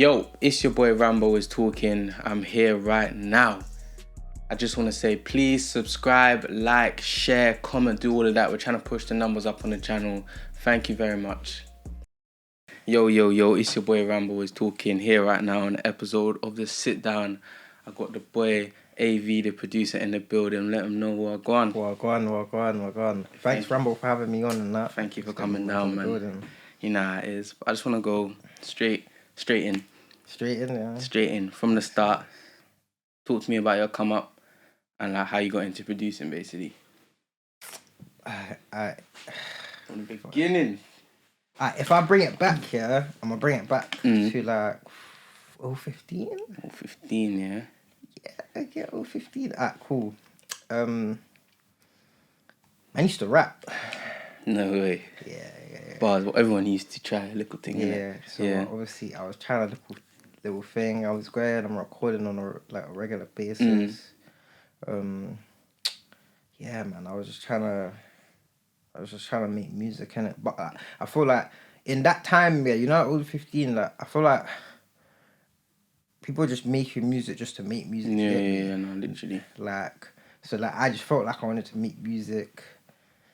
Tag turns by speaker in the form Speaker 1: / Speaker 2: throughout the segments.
Speaker 1: Yo, it's your boy Rambo is talking. I'm here right now. I just want to say please subscribe, like, share, comment, do all of that. We're trying to push the numbers up on the channel. Thank you very much. Yo, it's your boy Rambo is talking here right now on the episode of the Sit Down. I got the boy AV, the producer, in the building. Let him know what go on.
Speaker 2: Thanks, Rambo, for having me on and that.
Speaker 1: Thank you for coming down, man. Building. You know how it is. I just want to go straight in. Straight in from the start. Talk to me about your come up and like how you got into producing, basically. From the beginning.
Speaker 2: If I bring it back here, I'm gonna bring it back to like 015.
Speaker 1: 015, yeah.
Speaker 2: Yeah, 015. Cool. I used to rap.
Speaker 1: No way.
Speaker 2: Yeah.
Speaker 1: Bars, what everyone used to try, a little thing.
Speaker 2: Yeah. So obviously I was trying a little thing. I was going. I'm recording on a regular basis. Yeah, man. I was just trying to make music, innit? But I feel like in that time, yeah, you know, all 15, like I feel like people just making music just to make music.
Speaker 1: Yeah, no, literally.
Speaker 2: I just felt like I wanted to make music,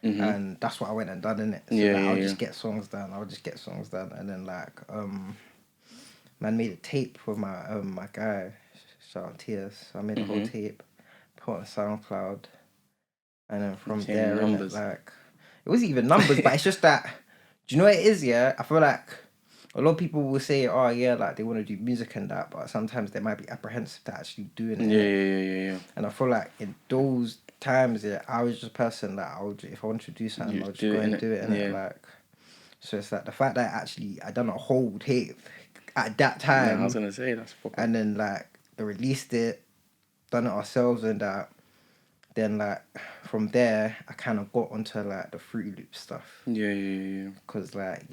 Speaker 2: and that's what I went and done, innit? So I'll just get songs done. And then man made a tape with my guy, shout out T.S. I made a whole tape, put it on SoundCloud, and then from there, it wasn't even numbers, but it's just that, do you know what it is, yeah? I feel like a lot of people will say, oh, yeah, like, they want to do music and that, but sometimes they might be apprehensive to actually doing it.
Speaker 1: Yeah.
Speaker 2: And I feel like in those times, yeah, I was just a person that if I wanted to do something, I'll just go and do it, innit? Like, so it's like the fact that I done a whole tape at that time.
Speaker 1: Yeah, I was going to say, that's proper.
Speaker 2: And then, like, they released it, done it ourselves and that. Then, like, from there, I kind of got onto, like, the Fruity Loops stuff.
Speaker 1: Yeah.
Speaker 2: Because, like,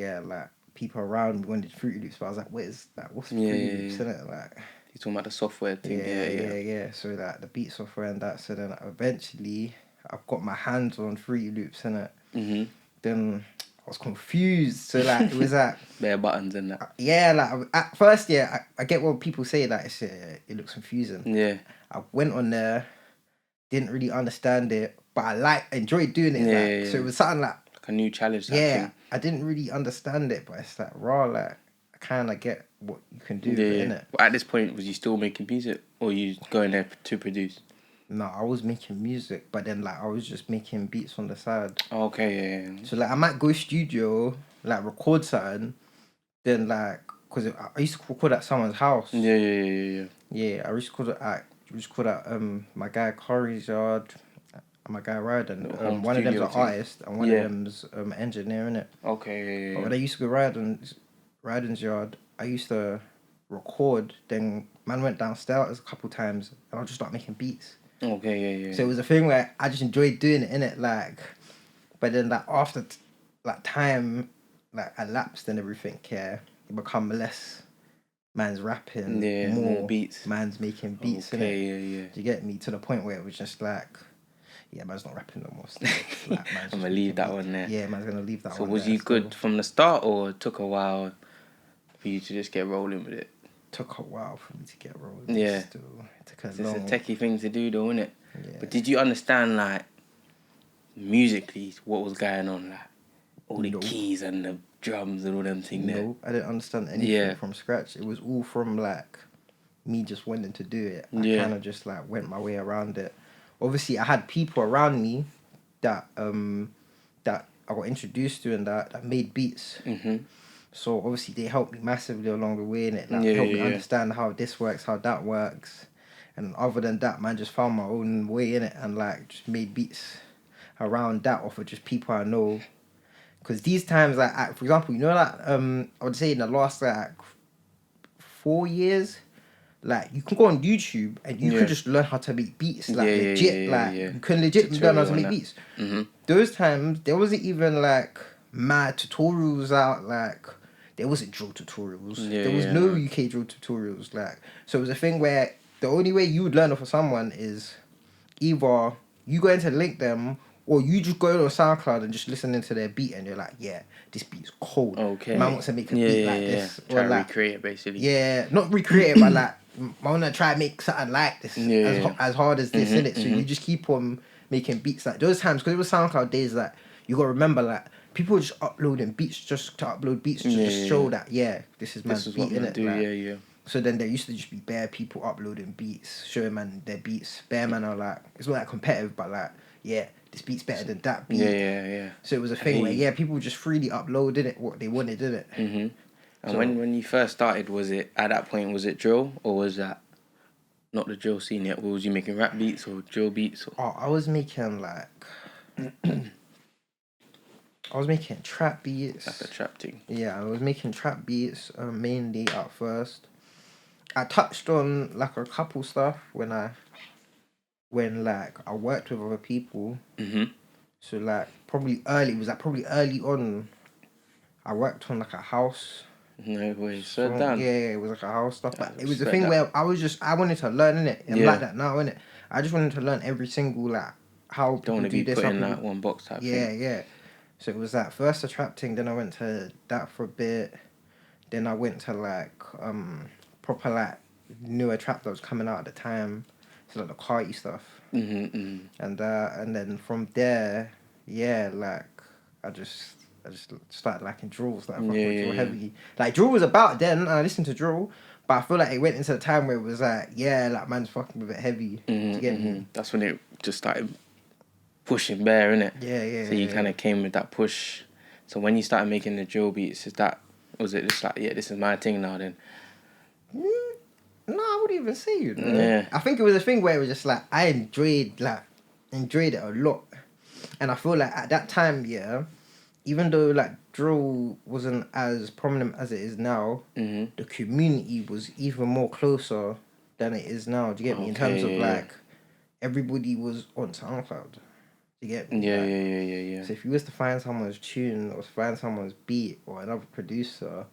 Speaker 2: people around me wanted Fruity Loops, but I was like, what's Fruity Loops, innit? Like,
Speaker 1: you're talking about the software thing.
Speaker 2: Yeah. So, like, the beat software and that. So then, eventually, I've got my hands on Fruity Loops, innit?
Speaker 1: Mm-hmm.
Speaker 2: Then I was confused. So, like, it was like...
Speaker 1: bare buttons and that.
Speaker 2: Yeah, like, at first, I get what people say, like, it looks confusing.
Speaker 1: Yeah.
Speaker 2: I went on there... didn't really understand it, but I enjoyed doing it. So it was something like
Speaker 1: a new challenge.
Speaker 2: Yeah, I didn't really understand it, but it's like raw. Like I kind of get what you can do, innit?
Speaker 1: Well, at this point, was you still making music, or you going there to produce?
Speaker 2: No, I was making music, but then like I was just making beats on the side.
Speaker 1: Okay, yeah.
Speaker 2: So like I might go studio, like record something, then like because I used to record at someone's house.
Speaker 1: Yeah.
Speaker 2: Yeah, I used to record at my guy Corey's yard, and my guy Ryden. One of them's an artist and one of them's engineer, innit?
Speaker 1: Okay, yeah.
Speaker 2: But when I used to go Ryden's yard, I used to record. Then man went downstairs a couple times, and I just start making beats.
Speaker 1: Okay, yeah.
Speaker 2: So it was a thing where I just enjoyed doing it, innit? Like, but then like after time like elapsed and everything, it become less. Man's rapping, more
Speaker 1: beats.
Speaker 2: Man's making beats,
Speaker 1: okay,
Speaker 2: innit? Do you get me? To the point where it was just like, man's not rapping no more. Like,
Speaker 1: I'm gonna leave that one there.
Speaker 2: Yeah, man's gonna leave that one.
Speaker 1: So was you good from the start, or it took a while for you to just get rolling with it?
Speaker 2: Took a while for me to get rolling.
Speaker 1: Yeah.
Speaker 2: Still, it took
Speaker 1: It's a techie thing to do, though, innit?
Speaker 2: Yeah.
Speaker 1: But did you understand, like, musically, what was going on, like, all the keys and the drums and all them things there?
Speaker 2: No, I didn't understand anything from scratch. It was all from like me just wanting to do it. I kind of just like went my way around it. Obviously, I had people around me that I got introduced to and that made beats.
Speaker 1: Mm-hmm.
Speaker 2: So obviously they helped me massively along the way, and it helped me understand how this works, how that works. And other than that, man, just found my own way in it and like just made beats around that off of just people I know. Because these times, like, for example, you know, like, I would say in the last, like, 4 years, like, you can go on YouTube and you can just learn how to make beats, like, legit, you can legit learn how to make beats.
Speaker 1: Mm-hmm.
Speaker 2: Those times, there wasn't even, like, mad tutorials out, like, there wasn't drill tutorials. There was no UK drill tutorials, like, so it was a thing where the only way you would learn off of someone is either you going to link them or you just go on SoundCloud and just listening to their beat and you're like, yeah, this beat's cold.
Speaker 1: Okay.
Speaker 2: Man wants to make a beat like this.
Speaker 1: Try
Speaker 2: or
Speaker 1: to
Speaker 2: like,
Speaker 1: recreate it, basically.
Speaker 2: Yeah, not recreate it, but like, I want to try and make something like this as hard as this, innit? So you just keep on making beats like those times, because it was SoundCloud days, like, you got to remember, like, people were just uploading beats just to upload beats to just show that, this is man's beat, innit?
Speaker 1: Like,
Speaker 2: so then there used to just be bare people uploading beats, showing man their beats. Bare man are like, it's not like competitive, but like, this beat's better than that beat.
Speaker 1: Yeah.
Speaker 2: So it was a thing where, people just freely uploaded it, what they wanted, did it?
Speaker 1: And so, when you first started, was it, at that point, was it drill, or was that not the drill scene yet? Was you making rap beats or drill beats? Or?
Speaker 2: Oh, I was making like... I was making trap beats.
Speaker 1: Like a trap thing.
Speaker 2: Yeah, I was making trap beats mainly at first. I touched on like a couple stuff when like I worked with other people. So like probably early on, I worked on like a house.
Speaker 1: No way, so done.
Speaker 2: Yeah, it was like a house stuff. But it was the thing where I wanted to learn, innit? I'm like that now, innit? I just wanted to learn every single like how people
Speaker 1: don't want to be
Speaker 2: do this.
Speaker 1: put in that one box type thing.
Speaker 2: Yeah. So it was that first a trap thing, then I went to that for a bit. Then I went to like proper like newer trap that was coming out at the time. So like the Carti stuff. And then from there, like I just started liking drill, started fucking with drill heavy. Like drill was about then, and I listened to drill, but I feel like it went into a time where it was like, like man's fucking with it heavy. To get me.
Speaker 1: That's when it just started pushing bare, innit?
Speaker 2: Yeah.
Speaker 1: So you kind of came with that push. So when you started making the drill beats, was it just like, this is my thing now then?
Speaker 2: No, I wouldn't even say you know.
Speaker 1: Yeah.
Speaker 2: I think it was a thing where it was just like I enjoyed it a lot, and I feel like at that time, even though like drill wasn't as prominent as it is now, the community was even more closer than it is now. Do you get me? In terms of like everybody was on SoundCloud. Do you get me?
Speaker 1: Yeah.
Speaker 2: So if you was to find someone's tune or find someone's beat or another producer,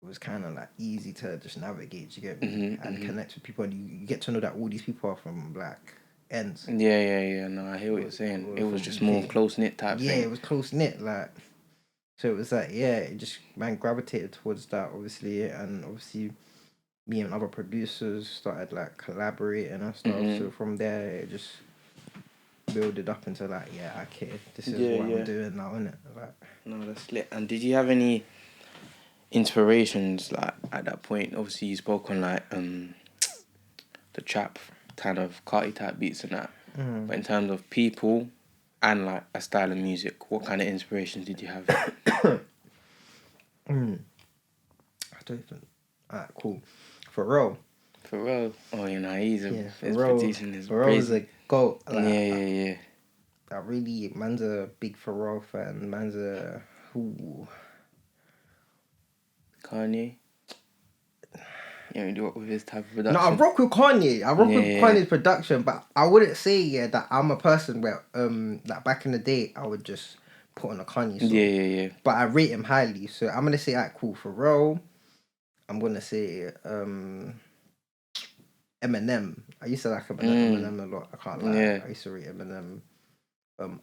Speaker 2: it was kind of like easy to just navigate, you get me, and connect with people, and you get to know that all these people are from black ends.
Speaker 1: Yeah. No, I hear what you're saying. It was just more close knit type thing.
Speaker 2: Yeah, it was close knit, like. So it was like, it just man gravitated towards that, obviously, and obviously, me and other producers started like collaborating and stuff. So from there, it just builded up into like, okay, this is what I'm doing now, innit? Like,
Speaker 1: no, that's lit. And did you have any inspirations like at that point? Obviously you spoke on like the trap kind of Carti type beats and that, but in terms of people and like a style of music, what kind of inspirations did you have?
Speaker 2: I don't even. Alright, cool. Pharrell,
Speaker 1: oh he's a his
Speaker 2: Pharrell,
Speaker 1: petition is
Speaker 2: Pharrell's a goat. Like,
Speaker 1: yeah.
Speaker 2: I really, man's a big Pharrell fan. Man's a
Speaker 1: Kanye. You do it with his type of production.
Speaker 2: No, I rock with Kanye. With Kanye's production, but I wouldn't say that I'm a person where like back in the day I would just put on a Kanye song.
Speaker 1: Yeah.
Speaker 2: But I rate him highly, so I'm gonna say cool, Pharrell. I'm gonna say Eminem. I used to like Eminem a lot. I can't lie.
Speaker 1: Yeah.
Speaker 2: I used to rate Eminem.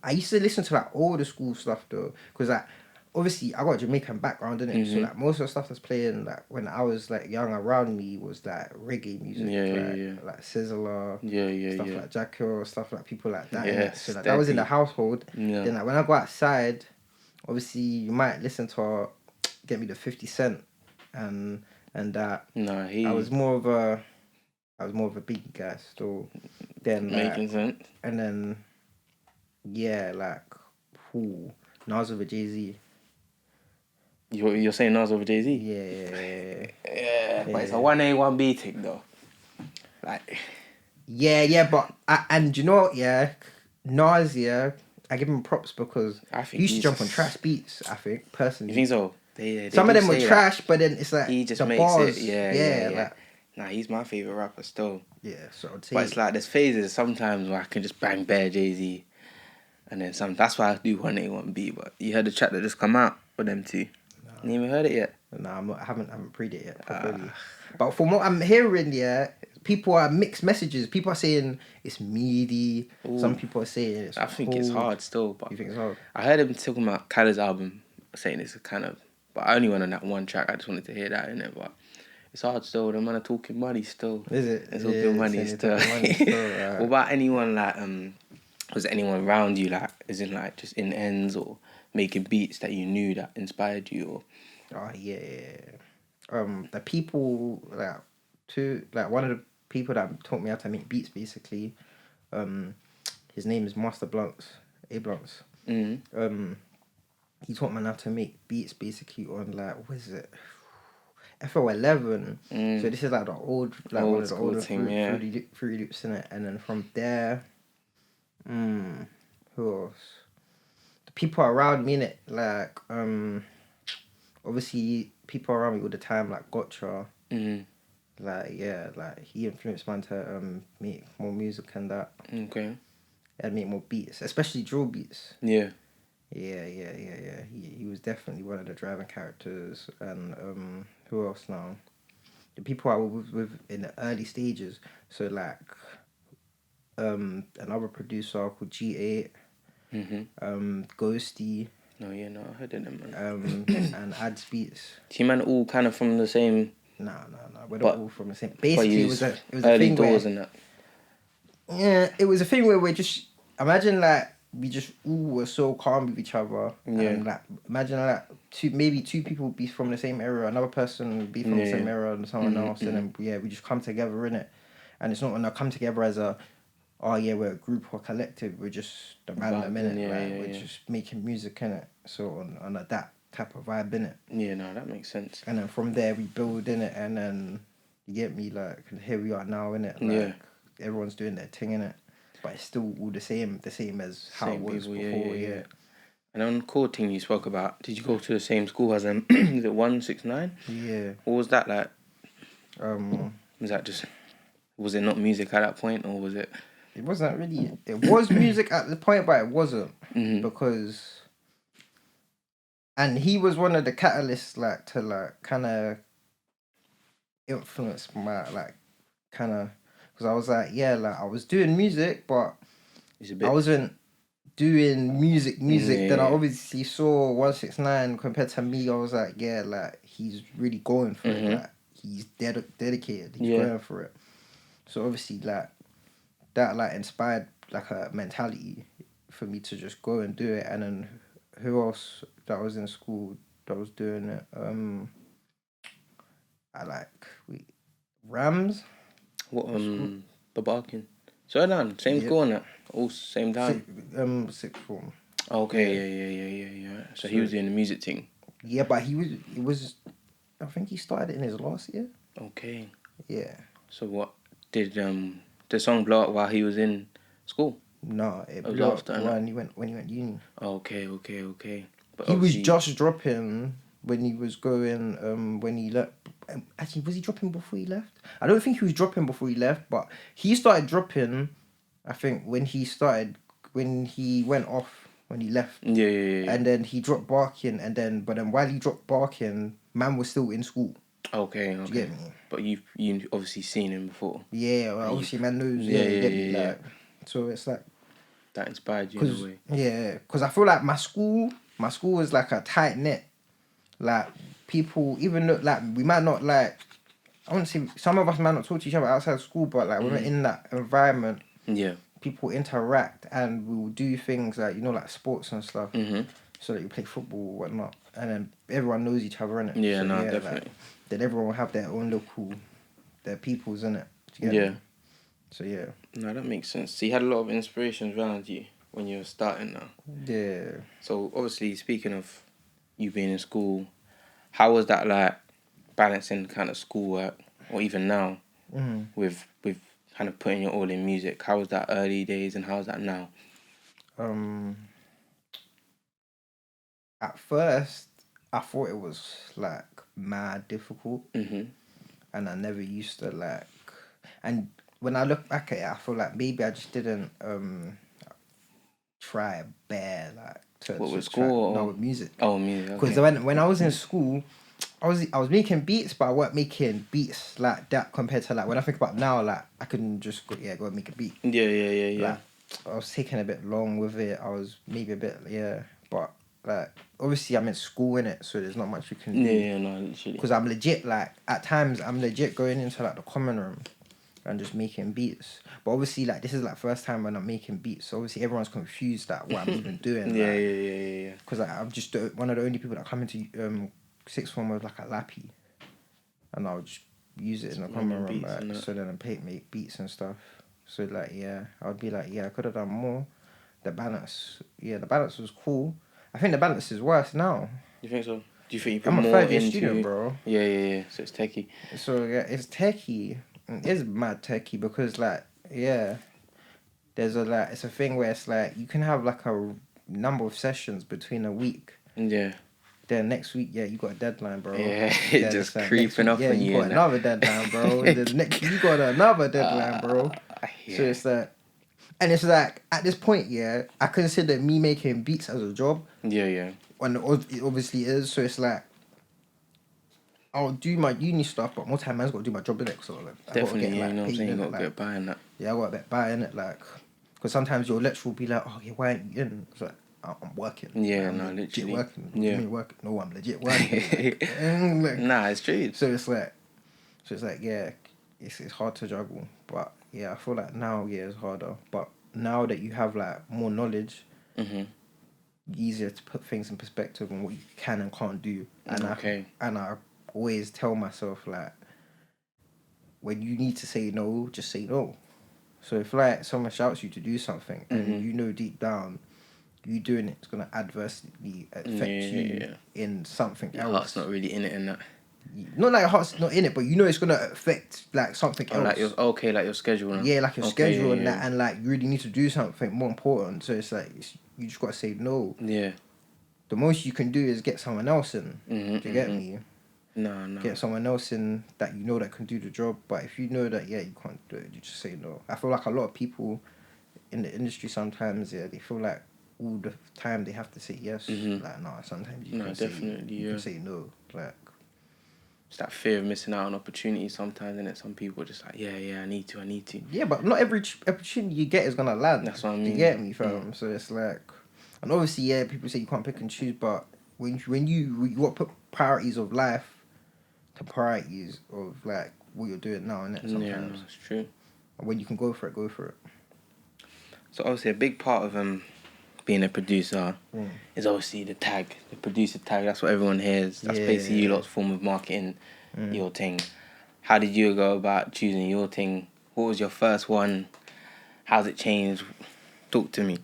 Speaker 2: I used to listen to like all the school stuff though, because like obviously I got a Jamaican background in it, so like most of the stuff that's playing like when I was like young around me was like reggae music, like Sizzler, stuff like Jack Hill, stuff like people like that. So like that was in the household. Then like when I go outside, obviously you might listen to Get Me the 50 Cent and that. I was more of a Biggie guy still. Then
Speaker 1: making sense.
Speaker 2: And then Nas over Jay-Z.
Speaker 1: You're saying Nas over Jay-Z?
Speaker 2: Yeah.
Speaker 1: But it's a 1A, 1B thing though. Like.
Speaker 2: Yeah, but and you know what? Nas, I give him props because he used to jump on trash beats. I think personally.
Speaker 1: You think so? They
Speaker 2: some of them were trash, but then it's like
Speaker 1: he just
Speaker 2: the
Speaker 1: makes
Speaker 2: bars,
Speaker 1: it. Yeah.
Speaker 2: Like,
Speaker 1: He's my favorite rapper still.
Speaker 2: Yeah, so I'd say.
Speaker 1: But it's like there's phases sometimes where I can just bang bare Jay-Z, and then some. That's why I do 1A, 1B. But you heard the track that just come out for them two. You ain't even heard it yet?
Speaker 2: No, I haven't pre-it yet properly. But from what I'm hearing, people are mixed messages. People are saying it's meaty.
Speaker 1: Ooh.
Speaker 2: Some people are saying it's
Speaker 1: I think
Speaker 2: cold.
Speaker 1: it's hard still, but
Speaker 2: You think it's hard?
Speaker 1: I heard him talking about Khaled's album, saying it's a kind of, but I only went on that one track. I just wanted to hear that in it, but it's hard still. The man are talking money still.
Speaker 2: Is it?
Speaker 1: It's talking money still.
Speaker 2: Right.
Speaker 1: What about anyone like was there anyone around you like, as in like just in ends or making beats that you knew that inspired you? Or
Speaker 2: Oh yeah. The people like one of the people that taught me how to make beats basically. His name is Master Blunts, A Blunts. He taught me how to make beats basically on like what is it? FO11. So this is like the old one of the older Fruity Loops in it, and then from there, who else? The people around me in it, like obviously people around me all the time, like Gotcha. Like he influenced man to make more music and that.
Speaker 1: Okay.
Speaker 2: And make more beats, especially drill beats.
Speaker 1: Yeah.
Speaker 2: Yeah. He was definitely one of the driving characters. And who else now? The people I was with in the early stages. So like another producer called G8, Ghosty.
Speaker 1: No, I heard of them,
Speaker 2: man. And Ads Beats.
Speaker 1: So you man all kind of from the same.
Speaker 2: No. We're not all from the same. Basically, it was a
Speaker 1: early
Speaker 2: thing
Speaker 1: doors
Speaker 2: where,
Speaker 1: and that.
Speaker 2: Yeah, it was a thing where we're just imagine like we just all were so calm with each other.
Speaker 1: Yeah.
Speaker 2: And like imagine like two people would be from the same era, another person would be from the same era and someone else, and then we just come together in it. And it's not gonna come together as a we're a group or collective, we're just the random in it. We're just making music in it. So on that type of vibe in it.
Speaker 1: Yeah, no, that makes sense.
Speaker 2: And then from there we build in it, and then you get me, like here we are now in it. Like, everyone's doing their thing in it, but it's still all the same as how it was before. Yeah.
Speaker 1: And on core thing you spoke about, did you go to the same school as them? Is it 169?
Speaker 2: Yeah.
Speaker 1: What was that like? Was it not music at that point, or was it?
Speaker 2: It wasn't really. It was music at the point, but it wasn't because. And he was one of the catalysts, like to like kind of influence my like kind of. Because I was like, I was doing music, but I wasn't doing music. Then I obviously saw 169 compared to me. I was like, he's really going for it. Like, he's dedicated. He's going for it. So obviously, like, that like inspired like a mentality for me to just go and do it. And then who else that was in school that was doing it? Rams.
Speaker 1: What the barking? So done. Same school and that. All same time.
Speaker 2: Sixth form.
Speaker 1: Okay, yeah. So he was doing the music thing.
Speaker 2: Yeah, but he was. I think he started it in his last year.
Speaker 1: Okay.
Speaker 2: Yeah.
Speaker 1: So what did the song blow up while he was in school?
Speaker 2: No, it blew up when he went uni.
Speaker 1: Okay. But
Speaker 2: he was just dropping when he was going. When he left. Actually, was he dropping before he left? I don't think he was dropping before he left, but he started dropping, I think, when he went off, when he left.
Speaker 1: Yeah.
Speaker 2: And then he dropped Barking, but then while he dropped Barking, man was still in school.
Speaker 1: Okay.
Speaker 2: Do you get me?
Speaker 1: But you obviously seen him before.
Speaker 2: Yeah, well, obviously man knows. Yeah. So it's like...
Speaker 1: That inspired you in a way.
Speaker 2: Yeah, because I feel like my school was like a tight-knit. Like, people, even though, like, we might not, like, I wouldn't say, some of us might not talk to each other outside school, but, like, when we're in that environment, people interact and we will do things like, like sports and stuff, so that you play football or whatnot, and then everyone knows each other, innit?
Speaker 1: Yeah,
Speaker 2: so,
Speaker 1: definitely.
Speaker 2: Like, then everyone will have their own local, their peoples, innit?
Speaker 1: Yeah.
Speaker 2: So, yeah.
Speaker 1: No, that makes sense. So you had a lot of inspirations around you when you were starting now.
Speaker 2: Yeah.
Speaker 1: So, obviously, speaking of you being in school, how was that like balancing kind of schoolwork, or even now, with kind of putting your all in music? How was that early days and how was that now?
Speaker 2: At first, I thought it was like mad difficult, and I never used to like. And when I look back at it, I feel like maybe I just didn't try bare like.
Speaker 1: With school?
Speaker 2: No, with music.
Speaker 1: Oh, music.
Speaker 2: Because when I was in school, I was making beats, but I weren't making beats like that compared to like when I think about now, like I can just go and make a beat.
Speaker 1: Yeah.
Speaker 2: Like I was taking a bit long with it. I was maybe a bit but like obviously I'm in school in it, so there's not much you can do.
Speaker 1: Yeah, no, literally.
Speaker 2: Because I'm legit like at times I'm legit going into like the common room and just making beats. But obviously like this is like first time when I'm making beats, so obviously everyone's confused at what I'm even doing.
Speaker 1: Yeah.
Speaker 2: Because like, I'm just one of the only people that come into sixth form with like a lappy, and I'll just use it in the common room, like, so then I make beats and stuff. So like I would be like I could have done more. The balance was cool. I think the balance is worse now.
Speaker 1: You think so? Do you think you put
Speaker 2: I'm a
Speaker 1: more
Speaker 2: third year
Speaker 1: into...
Speaker 2: student, bro.
Speaker 1: Yeah. So it's techie.
Speaker 2: So it's techie. It's mad techie because like there's it's a thing where it's like you can have like a number of sessions between a week.
Speaker 1: Yeah.
Speaker 2: Then next week, you got a deadline, bro.
Speaker 1: Yeah, it just creeping up on you.
Speaker 2: You got another deadline, bro. The next you got another deadline, bro. Yeah. So it's like, and it's like at this point, I consider me making beats as a job.
Speaker 1: Yeah.
Speaker 2: And it obviously is. So it's like I'll do my uni stuff, but more time man's got to do my job in it. So like,
Speaker 1: definitely,
Speaker 2: you know
Speaker 1: what I'm saying, you got to get by in that.
Speaker 2: Yeah, I got to get by in it, like, because sometimes your lecturer will be like, "Oh, yeah, why aren't you in?" It's like, I'm working.
Speaker 1: Yeah,
Speaker 2: I'm
Speaker 1: literally.
Speaker 2: Legit working.
Speaker 1: Yeah.
Speaker 2: You mean working? No, I'm legit working. Like,
Speaker 1: nah, it's true.
Speaker 2: So it's like, it's hard to juggle. But I feel like now, it's harder. But now that you have like more knowledge, easier to put things in perspective on what you can and can't do. And I always tell myself like, when you need to say no, just say no. So if like someone shouts you to do something and you know deep down you doing it's gonna adversely affect you in something else.
Speaker 1: Your heart's not really in it and that.
Speaker 2: Not like your heart's not in it, but you know it's gonna affect like something else.
Speaker 1: Like your schedule. Now.
Speaker 2: Yeah, like your schedule and that, and like you really need to do something more important. So it's like you just gotta say no.
Speaker 1: Yeah.
Speaker 2: The most you can do is get someone else in. Do you get me?
Speaker 1: No.
Speaker 2: Get someone else in that you know that can do the job. But if you know that you can't do it, you just say no. I feel like a lot of people in the industry sometimes they feel like all the time they have to say yes. Like no, sometimes you can say no. Like
Speaker 1: it's that fear of missing out on opportunities sometimes, and some people are just like I need to.
Speaker 2: Yeah, but not every opportunity you get is gonna land.
Speaker 1: That's what I mean.
Speaker 2: You get me, fam? So it's like, and obviously people say you can't pick and choose, but when you got to put priorities of life to priorities of like what you're doing now, innit? Sometimes.
Speaker 1: Yeah, no, it's true.
Speaker 2: And when you can go for it.
Speaker 1: So obviously a big part of being a producer is obviously the producer tag. That's what everyone hears. That's basically your lot's form of marketing your thing. How did you go about choosing your thing? What was your first one? How's it changed? Talk to me.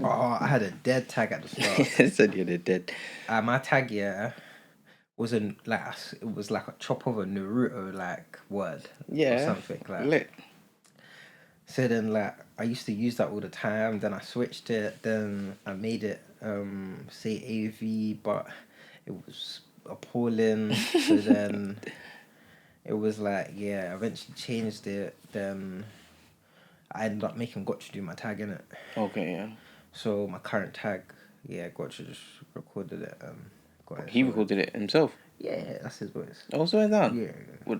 Speaker 2: Oh, I had a dead tag at the start.
Speaker 1: I said you had a dead.
Speaker 2: My tag wasn't like it was like a chop of a Naruto like word or something like.
Speaker 1: Lit.
Speaker 2: So then like I used to use that all the time. Then I switched it. Then I made it say AV, but it was appalling. So then it was like I eventually changed it. Then I ended up making Gotcha do my tag in it.
Speaker 1: Okay, yeah.
Speaker 2: So my current tag, Gotcha just recorded it.
Speaker 1: He recorded it himself?
Speaker 2: Yeah, that's his voice.
Speaker 1: Oh, so it's done?
Speaker 2: Yeah.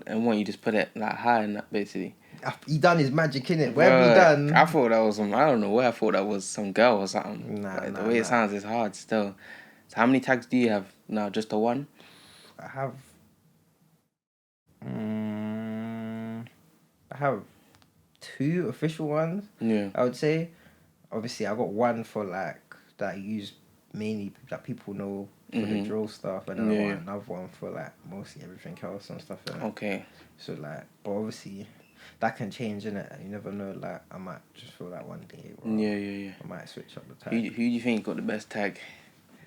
Speaker 1: And what, you just put it like high in that, basically?
Speaker 2: He done his magic, innit? Where have he done?
Speaker 1: I thought that was I don't know where I thought that was some girl or something. The way it sounds is hard still. So how many tags do you have now? Just the one?
Speaker 2: I have 2 official ones.
Speaker 1: Yeah.
Speaker 2: I would say. Obviously, I got one for like that I use mainly that people know for the drill stuff, and then I got another one for like mostly everything else and stuff.
Speaker 1: Okay.
Speaker 2: So like, but obviously, that can change, innit? You never know. Like, I might just feel like one day.
Speaker 1: Yeah.
Speaker 2: I might switch up the tag.
Speaker 1: Who do you think got the best tag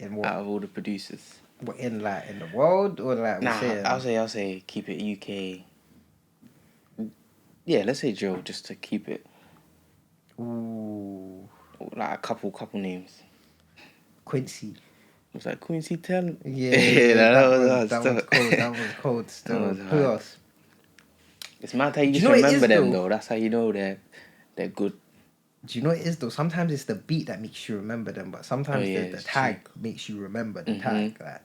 Speaker 1: out of all the producers?
Speaker 2: What in the world or like?
Speaker 1: Nah, I'll say keep it UK. Yeah, let's say drill just to keep it.
Speaker 2: Ooh.
Speaker 1: Like a couple names.
Speaker 2: Quincy.
Speaker 1: Was that Quincy Tell?
Speaker 2: Yeah, that was cold still. Who else?
Speaker 1: It's mad how you just remember them though. That's how you know they're good.
Speaker 2: Do you know what it is though? Sometimes it's the beat that makes you remember them, but sometimes the tag makes you remember the tag. Like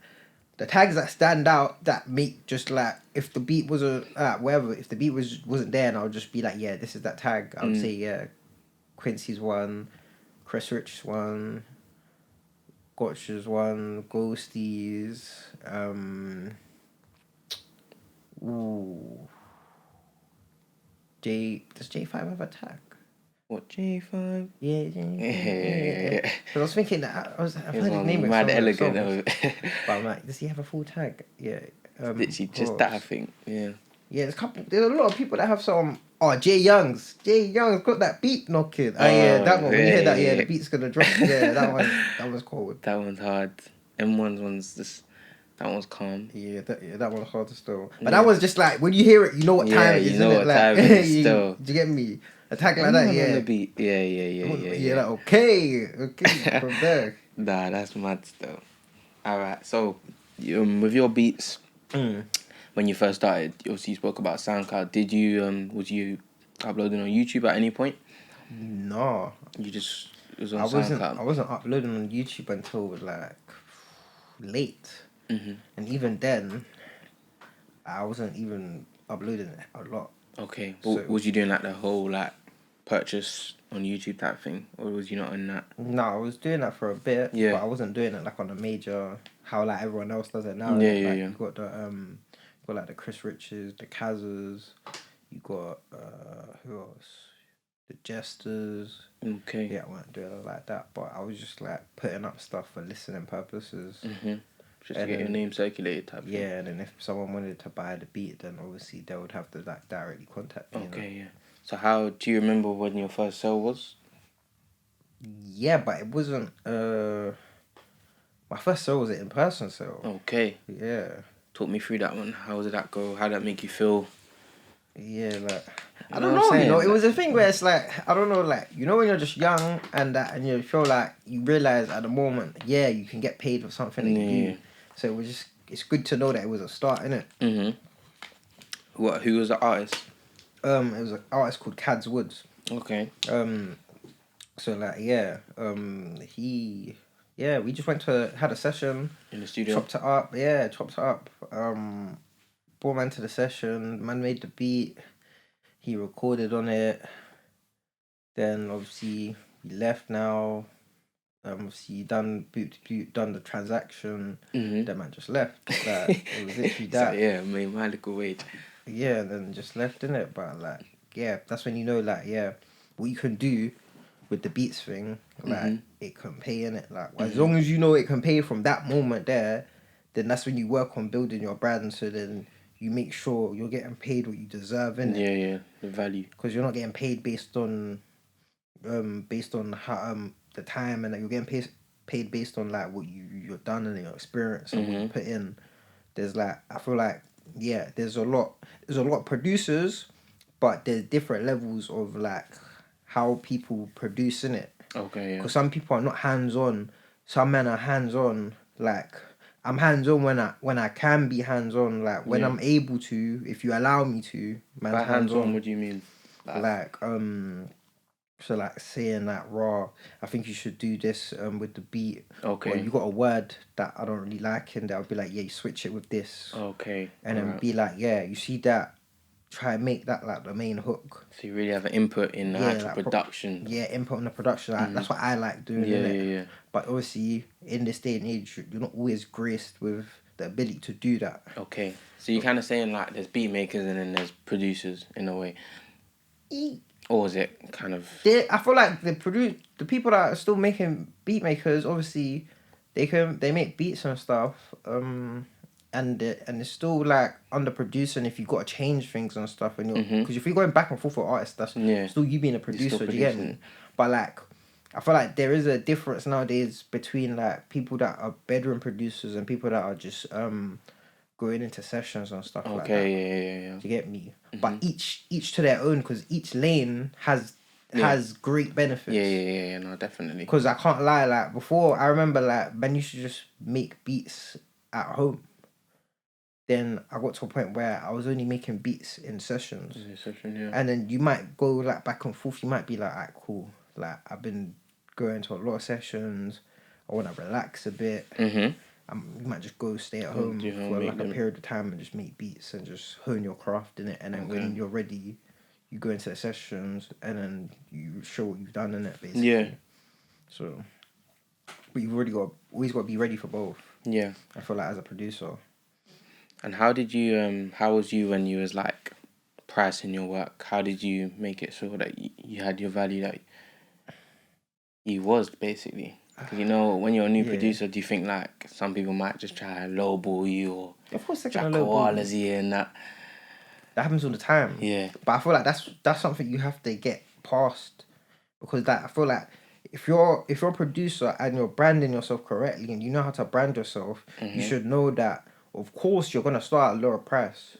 Speaker 2: the tags that stand out that make just like if the beat wasn't whatever, if the beat wasn't there, and I would just be like, yeah, this is that tag. I would say yeah, Quincy's one, Chris Rich's one, Gotcha's one, Ghosties, does J5 have a tag?
Speaker 1: What, J5?
Speaker 2: Yeah. Because I was thinking that I've heard his name.
Speaker 1: Mad elegant.
Speaker 2: But I'm like, does he have a full tag? Yeah.
Speaker 1: Literally just that, I think. Yeah.
Speaker 2: Yeah, there's a lot of people that have some. Oh, Jay Young's got that beat knocking. Yeah, that one. When you hear that, the beat's gonna drop. Yeah, that one's cold.
Speaker 1: That one's hard. M1's just. That one's calm.
Speaker 2: Yeah, that one's hard to still. But that one's just like when you hear it, you know what time it is.
Speaker 1: You know what time it is. Still.
Speaker 2: Do you get me? A tag like that, yeah.
Speaker 1: On the beat. Yeah.
Speaker 2: Like, okay, from there.
Speaker 1: Nah, that's mad still. All right, so with your beats, when you first started, obviously you spoke about SoundCloud. Did you was you uploading on YouTube at any point?
Speaker 2: No.
Speaker 1: You just was on SoundCloud.
Speaker 2: I wasn't uploading on YouTube until like late. And even then, I wasn't even uploading it a lot.
Speaker 1: Okay, but was you doing like the whole like purchase on YouTube type thing, or was you not on that?
Speaker 2: No, I was doing that for a bit.
Speaker 1: Yeah.
Speaker 2: But I wasn't doing it like on a major how like everyone else does it now.
Speaker 1: Yeah.
Speaker 2: You got the got like the Chris Riches, the Kazas, you got who else? The Jesters.
Speaker 1: Okay.
Speaker 2: Yeah, I wasn't doing it like that, but I was just like putting up stuff for listening purposes.
Speaker 1: Just to get your name circulated type thing.
Speaker 2: Yeah, and then if someone wanted to buy the beat, then obviously they would have to like directly contact me.
Speaker 1: Okay, yeah. So how do you remember when your first sale was?
Speaker 2: Yeah, but it wasn't my first sale was an in-person sale.
Speaker 1: Okay.
Speaker 2: Yeah.
Speaker 1: Talk me through that one. How did that go? How did that make you feel?
Speaker 2: Yeah, like I don't know, it was a thing where it's like I don't know, like when you're just young and you feel like you realise at the moment, yeah, you can get paid for something that you do. So it was just it's good to know that it was a start, innit?
Speaker 1: Who was the artist?
Speaker 2: It was an artist called Cads Woods.
Speaker 1: Okay.
Speaker 2: So like we just had a session
Speaker 1: in the studio.
Speaker 2: Chopped it up. Brought man to the session. Man made the beat. He recorded on it. Then obviously he left now. Obviously done the transaction. That man just left. Like, it was literally that.
Speaker 1: So, yeah, made my little wage.
Speaker 2: Yeah, then just left in it. But like, yeah, that's when you know, like, yeah, what you can do with the beats thing. Like, it can pay in it. Like, as long as you know it can pay from that moment there, then that's when you work on building your brand. So then you make sure you're getting paid what you deserve, innit?
Speaker 1: Yeah, the value.
Speaker 2: Because you're not getting paid based on how the time, and you're getting paid based on like what you've done and your experience and what you put in. There's like I feel like there's a lot of producers, but there's different levels of like how people produce in it.
Speaker 1: Okay, yeah.
Speaker 2: Because some people are not hands on. Some men are hands on. Like I'm hands on when I can be hands on. Like when I'm able to, if you allow me to.
Speaker 1: By hands on, what do you mean?
Speaker 2: Like so like saying that raw, I think you should do this with the beat.
Speaker 1: Okay.
Speaker 2: Or you got a word that I don't really like, and I'll be like, yeah, you switch it with this.
Speaker 1: Okay.
Speaker 2: And then be like, yeah, you see that. Try and make that like the main hook.
Speaker 1: So you really have an input in the actual like, production.
Speaker 2: Input in the production. Like, that's what I like doing.
Speaker 1: Yeah.
Speaker 2: But obviously, in this day and age, you're not always graced with the ability to do that.
Speaker 1: Okay. So you're kind of saying like there's beat makers and then there's producers in a way. Or is it kind of...
Speaker 2: I feel like the people that are still making beat makers, obviously, they make beats and stuff. And it's still like underproducing if you got to change things and stuff, and because if you're going back and forth with artists, that's still you being a producer. Do you get me? But like, I feel like there is a difference nowadays between like people that are bedroom producers and people that are just going into sessions and stuff like that.
Speaker 1: Okay, yeah.
Speaker 2: Do you get me? But each to their own, because each lane has great benefits.
Speaker 1: Yeah, no, definitely.
Speaker 2: Because I can't lie, like before, I remember like man used to just make beats at home. Then I got to a point where I was only making beats in sessions. And then you might go like back and forth. You might be like, alright, cool. Like I've been going to a lot of sessions. I want to relax a bit. you might just go stay at home for like a period of time and just make beats and just hone your craft in it. And then when you're ready, you go into the sessions and then you show what you've done in it, basically. Yeah. So, but you've always got to be ready for both. Yeah. I feel like as a producer.
Speaker 1: And how did you, how was you when you was like pricing your work? How did you make it so that you had your value that you was basically? Because you know, when you're a new producer, do you think like some people might just try to lowball you or
Speaker 2: of course
Speaker 1: Jack Koala's here and that?
Speaker 2: That happens all the time. Yeah. But I feel like that's something you have to get past, because I feel like if you're a producer and you're branding yourself correctly and you know how to brand yourself, you should know that of course you're gonna start at a lower price.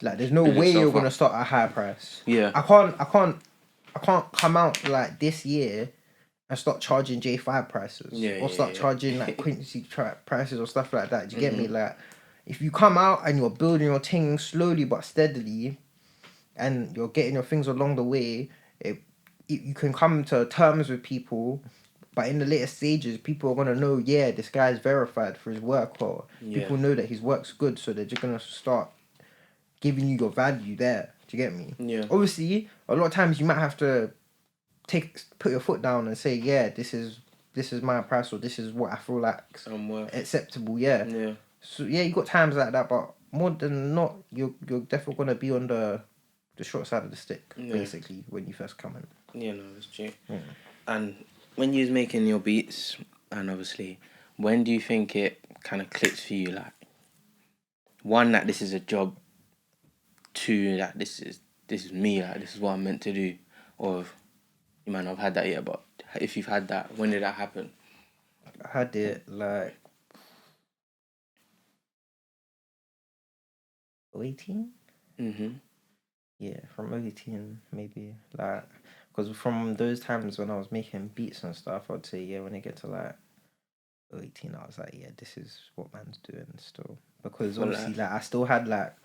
Speaker 2: Like there's no way you're gonna start at a higher price. Yeah. I can't come out like this year and start charging J5 prices or start charging like Quincy prices or stuff like that. Do you get me? Like, if you come out and you're building your thing slowly but steadily, and you're getting your things along the way, you can come to terms with people. But in the later stages, people are gonna know, this guy's verified for his work, or people know that his work's good, so they're just gonna start giving you your value there. Do you get me? Yeah. Obviously, a lot of times you might have to put your foot down and say, this is my price, or this is what I feel like acceptable. Yeah. So you got times like that, but more than not, you're definitely gonna be on the short side of the stick, basically, when you first come in.
Speaker 1: Yeah, no, that's true. Yeah. And when you was making your beats, and obviously, when do you think it kind of clicks for you? Like, one, that this is a job. Two, that this is me. Like, this is what I'm meant to do. Or you might not have had that yet, but if you've had that, when did that happen?
Speaker 2: I had it like 18. Yeah, from 18 maybe, like, because from those times when I was making beats and stuff, I'd say when I get to like 18, I was like, this is what man's doing still, because obviously like I still had like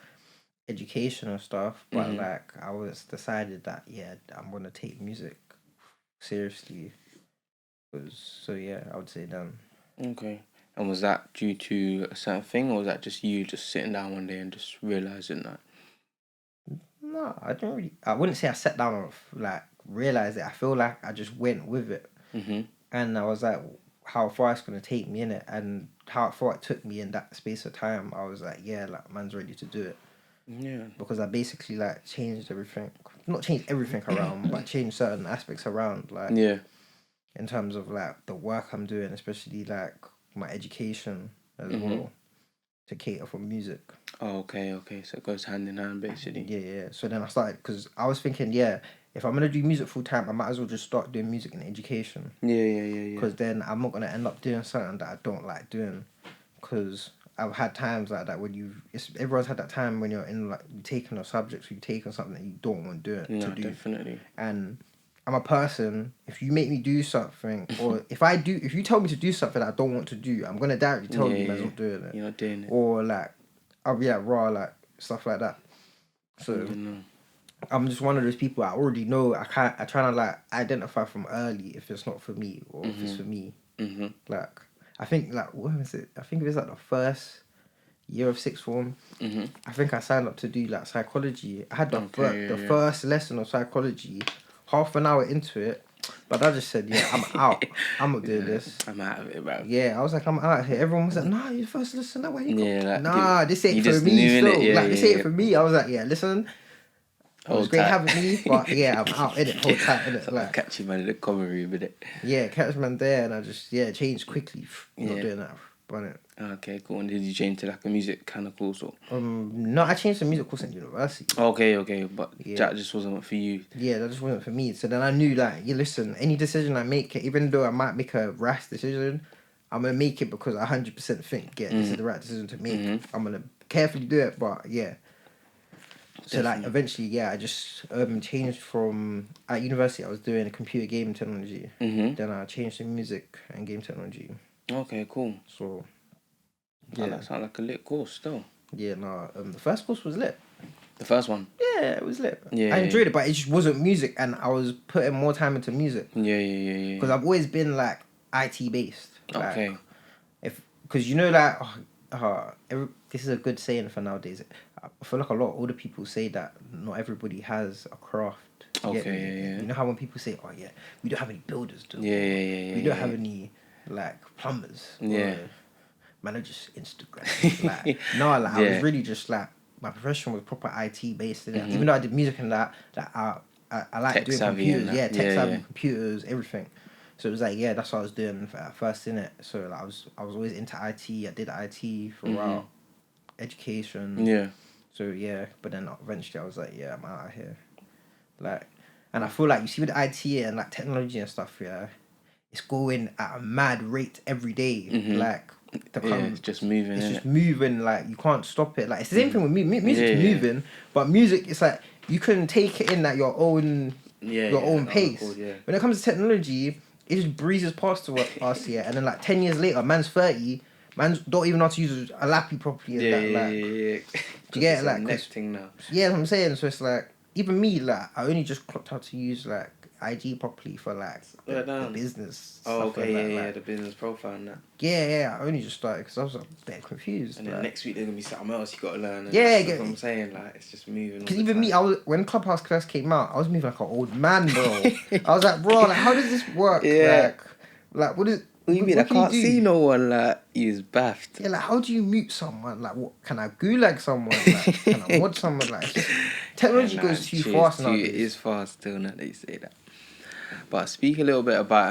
Speaker 2: education and stuff, but like I was decided that I'm gonna take music seriously. So I would say then. Okay.
Speaker 1: And was that due to a certain thing, or was that just you just sitting down one day and just realizing that?
Speaker 2: No, I wouldn't say I sat down and like realized it. I feel like I just went with it, and I was like, how far it's gonna take me in it, and how far it took me in that space of time. I was like, like man's ready to do it. Yeah. Because I basically like changed everything. Not changed everything around, but changed certain aspects around. Like in terms of like the work I'm doing, especially like my education as well, to cater for music.
Speaker 1: Oh, okay. So it goes hand in hand, basically.
Speaker 2: Yeah. So then I started, because I was thinking, if I'm gonna do music full time, I might as well just start doing music and education. Yeah. Because then I'm not gonna end up doing something that I don't like doing. Because I've had times like that when everyone's had that time when you're in like you're taking a subject, or you're taking something that you don't want to do.
Speaker 1: No, definitely.
Speaker 2: And I'm a person, if you make me do something, or if you tell me to do something that I don't want to do, I'm gonna directly tell you I'm not doing it.
Speaker 1: You're not doing it.
Speaker 2: Or like I'll be like raw, like stuff like that. So I'm just one of those people, I already know. I try to like identify from early if it's not for me or if it's for me. Like I think like what was it? I think it was like the first year of sixth form. I think I signed up to do like psychology. I had the first lesson of psychology, half an hour into it, but I just said, I'm out. I'm not doing this.
Speaker 1: I'm out of it, bro.
Speaker 2: Yeah, I was like, I'm out here. Everyone was like, nah, you first listen. That way you go. This ain't for me still. This ain't for me. I was like, listen. It was great having me, but I'm out in it. Hold tight in it.
Speaker 1: Like, catch you man in the common room with it.
Speaker 2: Yeah, catch man there, and I just changed quickly. Not doing that.
Speaker 1: Okay, cool. And did you change to like a music kind of course or?
Speaker 2: No, I changed to music course in university.
Speaker 1: Okay, but that just wasn't for you.
Speaker 2: Yeah, that just wasn't for me. So then I knew like, listen, any decision I make, even though I might make a rash decision, I'm gonna make it because I 100% think this is the right decision to make. I'm gonna carefully do it, but So like eventually, I just changed from at university. I was doing computer game technology. Then I changed to music and game technology.
Speaker 1: Okay, cool.
Speaker 2: So
Speaker 1: that sounds like a lit course still.
Speaker 2: Yeah, no. The first course was lit.
Speaker 1: The first one?
Speaker 2: Yeah, it was lit. Yeah, I enjoyed it, but it just wasn't music, and I was putting more time into music.
Speaker 1: Yeah.
Speaker 2: Because I've always been like IT based.
Speaker 1: Okay.
Speaker 2: because you know, like, this is a good saying for nowadays. I feel like a lot of older people say that not everybody has a craft.
Speaker 1: Okay, yeah.
Speaker 2: You know how when people say, "Oh yeah, we don't have any builders, do we?
Speaker 1: Yeah.
Speaker 2: We don't have any like plumbers."
Speaker 1: Yeah.
Speaker 2: Or, man, I just Instagram. Like, no, like I was really just like my profession was proper IT based. Even though I did music and that, like I like
Speaker 1: Tech
Speaker 2: doing
Speaker 1: savvy
Speaker 2: computers.
Speaker 1: and that.
Speaker 2: Yeah, tech
Speaker 1: Yeah,
Speaker 2: savvy,
Speaker 1: yeah.
Speaker 2: computers, everything. So it was like, yeah, that's what I was doing at first, innit? So like, I was always into IT. I did IT throughout education.
Speaker 1: Yeah.
Speaker 2: So yeah, but then eventually I was like, yeah, I'm out of here. Like, and I feel like you see with IT and like technology and stuff, yeah, it's going at a mad rate every day. Like,
Speaker 1: it's just moving.
Speaker 2: It's
Speaker 1: innit?
Speaker 2: just moving. Like, you can't stop it. Like, it's the same thing with me. Music's
Speaker 1: Yeah.
Speaker 2: moving, but music, it's like you can take it in at your own own pace. When it comes to technology, it just breezes past to us here, and then like 10 years later, man's 30, man's don't even know how to use a lappy properly. And do you get it? Like,
Speaker 1: next thing now.
Speaker 2: Yeah, that's what I'm saying. So it's like, even me, like, I only just clocked how to use like IG properly for like the business.
Speaker 1: Oh,
Speaker 2: stuff
Speaker 1: okay,
Speaker 2: like
Speaker 1: the business profile and that.
Speaker 2: Yeah, I only just started because I was a bit confused.
Speaker 1: And then next week there's gonna be something else you gotta learn. And
Speaker 2: Yeah,
Speaker 1: that's what I'm saying. Like, it's just moving.
Speaker 2: Because even me, when Clubhouse first came out, I was moving like an old man, bro. I was like, bro, like, how does this work?
Speaker 1: Yeah.
Speaker 2: Like what is?
Speaker 1: What do you mean? I can't see no one. Like, he's baffed.
Speaker 2: Yeah, like, how do you mute someone? Like, what can I gulag someone? Like, can I mod someone? Like, it's just, technology goes too fast nowadays.
Speaker 1: It is fast still now that you say that. But speak a little bit about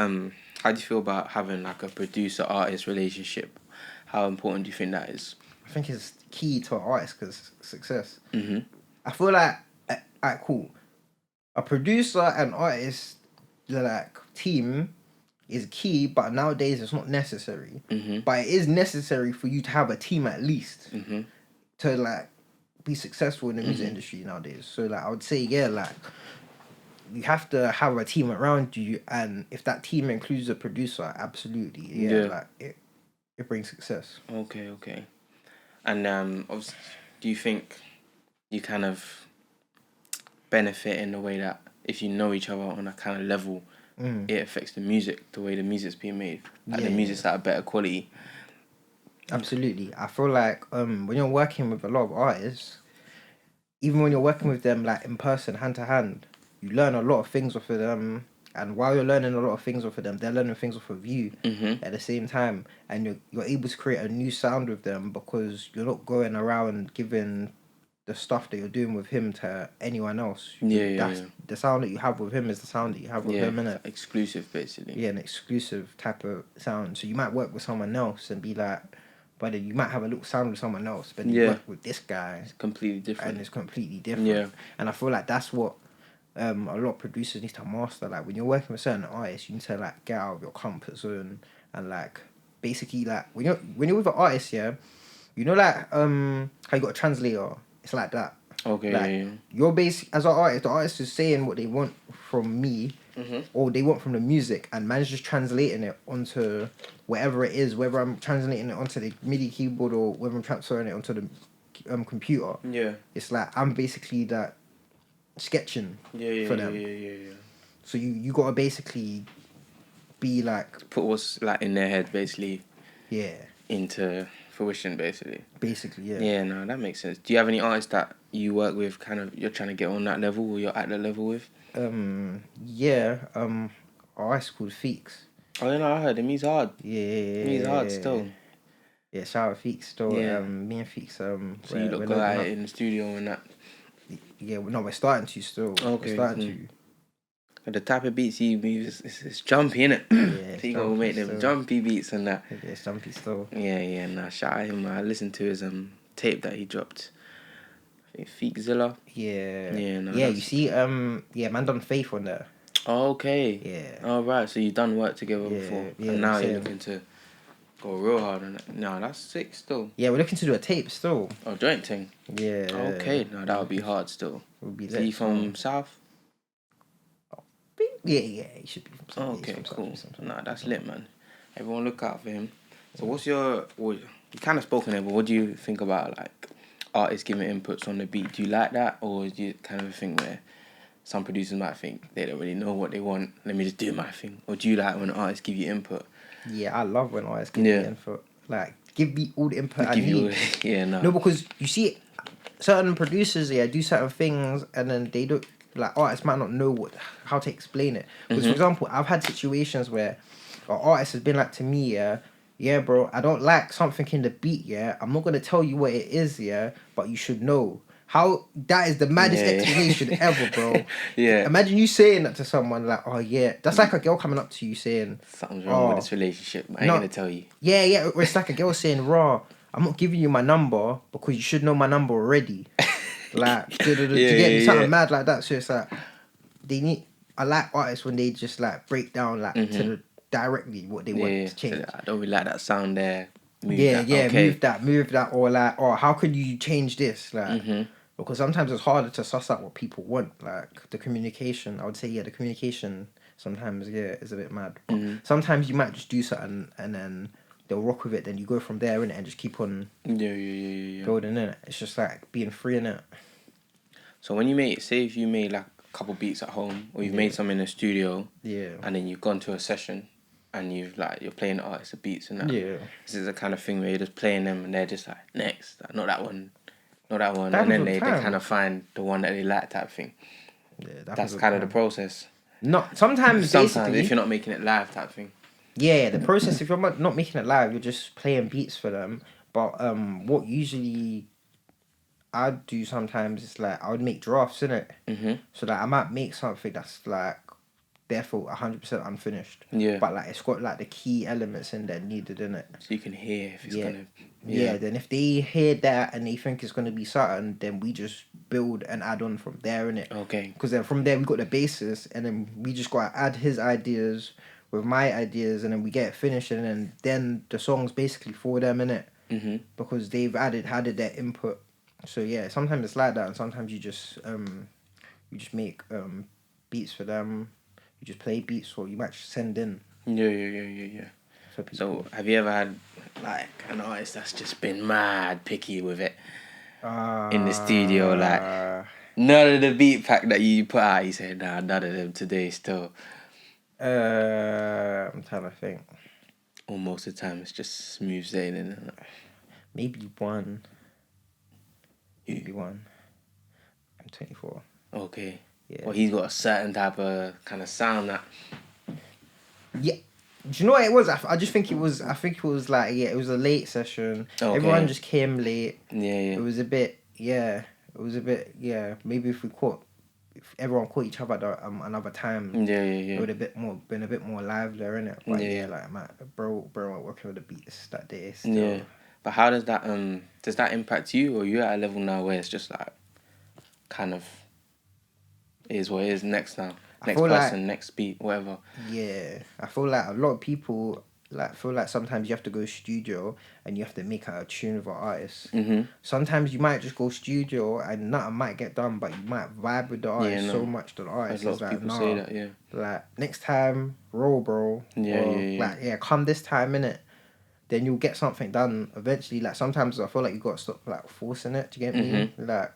Speaker 1: how do you feel about having like a producer artist relationship? How important do you think that is?
Speaker 2: I think it's key to an artist's success. I feel like, alright, cool. A producer and artist like team is key, but nowadays it's not necessary. But it is necessary for you to have a team at least to like be successful in the music industry nowadays. So like I would say, yeah, like you have to have a team around you, and if that team includes a producer, absolutely, like it brings success.
Speaker 1: Okay. And obviously, do you think you kind of benefit in the way that if you know each other on a kind of level, it affects the music, the way the music's being made, like the music's at a better quality?
Speaker 2: Absolutely. I feel like when you're working with a lot of artists, even when you're working with them like in person, hand to hand, you learn a lot of things off of them. And while you're learning a lot of things off of them, they're learning things off of you at the same time. And you're able to create a new sound with them because you're not going around giving the stuff that you're doing with him to anyone else. The sound that you have with him is the sound that you have with him, innit?
Speaker 1: Exclusive, basically.
Speaker 2: Yeah, an exclusive type of sound. So you might work with someone else and be like, but you might have a little sound with someone else, but you work with this guy.
Speaker 1: It's completely different.
Speaker 2: And it's completely different.
Speaker 1: Yeah.
Speaker 2: And I feel like that's what a lot of producers need to master. Like when you're working with certain artists, you need to like get out of your comfort zone and like basically like when you're with an artist, yeah, you know like how you got a translator. It's like that.
Speaker 1: Okay.
Speaker 2: Like you're as an artist, the artist is saying what they want from me, or they want from the music, and man's just translating it onto whatever it is. Whether I'm translating it onto the MIDI keyboard or whether I'm transferring it onto the computer.
Speaker 1: Yeah.
Speaker 2: It's like I'm basically that sketching for them.
Speaker 1: Yeah.
Speaker 2: So you gotta basically be like
Speaker 1: put what's like in their head basically.
Speaker 2: Yeah.
Speaker 1: Into fruition basically.
Speaker 2: Basically, yeah.
Speaker 1: Yeah, no, that makes sense. Do you have any artists that you work with kind of you're trying to get on that level or you're at that level with?
Speaker 2: Our artist called Feeks.
Speaker 1: Oh, no, I heard him. He's hard.
Speaker 2: Yeah.
Speaker 1: He's hard still.
Speaker 2: Yeah, shout out Feeks still.
Speaker 1: Yeah.
Speaker 2: Me and Feeks.
Speaker 1: So you look go at it in the studio and that.
Speaker 2: Yeah, no, we're starting to still.
Speaker 1: Okay.
Speaker 2: We're starting to.
Speaker 1: The type of beats he moves, it's jumpy, innit?
Speaker 2: Yeah,
Speaker 1: so you gotta make them jumpy beats and that.
Speaker 2: Yeah, it's jumpy still.
Speaker 1: Yeah, nah, shout out him. I listened to his tape that he dropped. I think Feekzilla.
Speaker 2: Yeah.
Speaker 1: Yeah,
Speaker 2: you see, man done Faith on there.
Speaker 1: Oh, okay.
Speaker 2: Yeah.
Speaker 1: Oh, right, so you've done work together before.
Speaker 2: Yeah,
Speaker 1: and now you're looking to go real hard on it. No, that's sick still.
Speaker 2: Yeah, we're looking to do a tape still.
Speaker 1: Oh, joint thing?
Speaker 2: Yeah.
Speaker 1: Okay, no, that would be hard still. Is he from South?
Speaker 2: Yeah, he should be from South.
Speaker 1: Oh, okay, cool. Nah, that's lit, man. Everyone look out for him. So what's you kind of spoken there, but what do you think about like artists giving inputs on the beat? Do you like that, or do you kind of a thing where some producers might think they don't really know what they want, let me just do my thing? Or do you like when artists give you input?
Speaker 2: Yeah, I love when artists give me input. Like, give me all the input I
Speaker 1: Give you,
Speaker 2: need.
Speaker 1: yeah, no.
Speaker 2: No, because you see, certain producers, do certain things, and then they don't, like, artists might not know how to explain it. Because, for example, I've had situations where an artist has been like to me, yeah, bro, I don't like something in the beat, yeah. I'm not going to tell you what it is, yeah, but you should know. How that is the maddest explanation ever, bro.
Speaker 1: Yeah.
Speaker 2: Imagine you saying that to someone, like, oh, yeah. That's like a girl coming up to you saying,
Speaker 1: something's wrong with this relationship. I ain't
Speaker 2: no,
Speaker 1: going to tell you.
Speaker 2: Yeah. Or it's like a girl saying, raw, I'm not giving you my number because you should know my number already. Like, do you get me? Something mad like that. So it's like, I like artists when they just like break down like to the directly what they want to change.
Speaker 1: So I don't really like that sound there. Move
Speaker 2: that, or like, or how could you change this? Like, because sometimes it's harder to suss out what people want. Like the communication, I would say, the communication sometimes, is a bit mad. But sometimes you might just do something and then they'll rock with it. Then you go from there innit, and just keep on building it. It's just like being free in it.
Speaker 1: So when if you made like a couple beats at home, or you've made some in the studio, and then you've gone to a session, and you're playing the artists the beats and that. This is the kind of thing where you're just playing them, and they're just like, next, not that one, and then they kind of find the one that they like, type thing. That's kind of the process.
Speaker 2: Sometimes
Speaker 1: if you're not making it live, type thing.
Speaker 2: Yeah, the process, if you're not making it live, you're just playing beats for them. But what usually I'd do sometimes is like, I would make drafts, innit? So that I might make something that's like, therefore 100% unfinished. But like, it's got like the key elements in there needed in it.
Speaker 1: So you can hear if it's gonna.
Speaker 2: Then if they hear that and they think it's gonna be something, then we just build and add on from there, innit?
Speaker 1: Okay.
Speaker 2: Because then from there we got the basis, and then we just gotta add his ideas with my ideas, and then we get it finished, and then the song's basically for them, innit? Because they've added their input. So yeah, sometimes it's like that, and sometimes you just make beats for them. You just play beats, or you might just send in.
Speaker 1: Yeah. So have you ever had like an artist that's just been mad picky with it in the studio? Like none of the beat pack that you put out, you said, nah, none of them today still.
Speaker 2: I'm trying to think.
Speaker 1: Or most of the time it's just smooth sailing.
Speaker 2: Maybe one. I'm 24.
Speaker 1: Okay.
Speaker 2: Yeah.
Speaker 1: Well, he's got a certain type of kind of sound that.
Speaker 2: Yeah. Do you know what it was? I just think it was. I think it was like, it was a late session. Okay. Everyone just came late.
Speaker 1: Yeah.
Speaker 2: It was a bit. Maybe if everyone caught each other at another time. It would have been a bit more livelier, innit? But like my bro working with the beats that day. Still.
Speaker 1: Yeah. But how does that impact you, or you at a level now where it's just like, kind of, is what it is next now. Next person, next beat, whatever. Yeah,
Speaker 2: I feel like a lot of people feel like sometimes you have to go studio and you have to make a tune with an artist. Sometimes you might just go studio and nothing might get done, but you might vibe with the artist so much that the artist is like, nah, say that, like, next time, roll, bro. Come this time, innit? Then you'll get something done eventually. Like, sometimes I feel like you got to stop like forcing it, to get me? Like,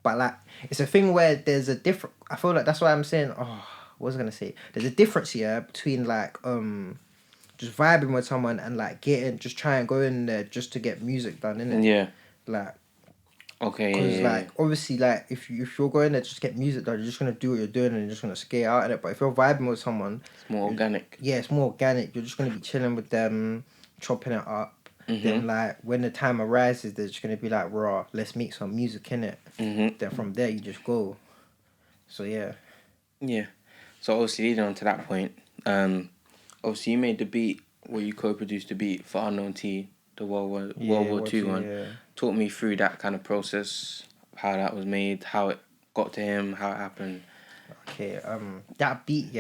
Speaker 2: but like, it's a thing where there's a different. I feel like that's why I'm saying. Oh, what was I gonna say? There's a difference here between like just vibing with someone and like just try and go in there just to get music done, innit?
Speaker 1: Yeah.
Speaker 2: Like.
Speaker 1: Okay.
Speaker 2: Because like obviously like if you're going there to just get music done, you're just gonna do what you're doing and you're just gonna skate out in it. But if you're vibing with someone,
Speaker 1: it's more organic.
Speaker 2: Yeah, it's more organic. You're just gonna be chilling with them, chopping it up. Then like when the time arises, they're just gonna be like, raw, let's make some music in it. Then from there you just go. So yeah. Yeah.
Speaker 1: So obviously leading on to that point, obviously you made the beat where you co-produced the beat for Unknown T, the World War II one. Yeah. Talk me through that kind of process, how that was made, how it got to him, how it happened.
Speaker 2: Okay, that beat,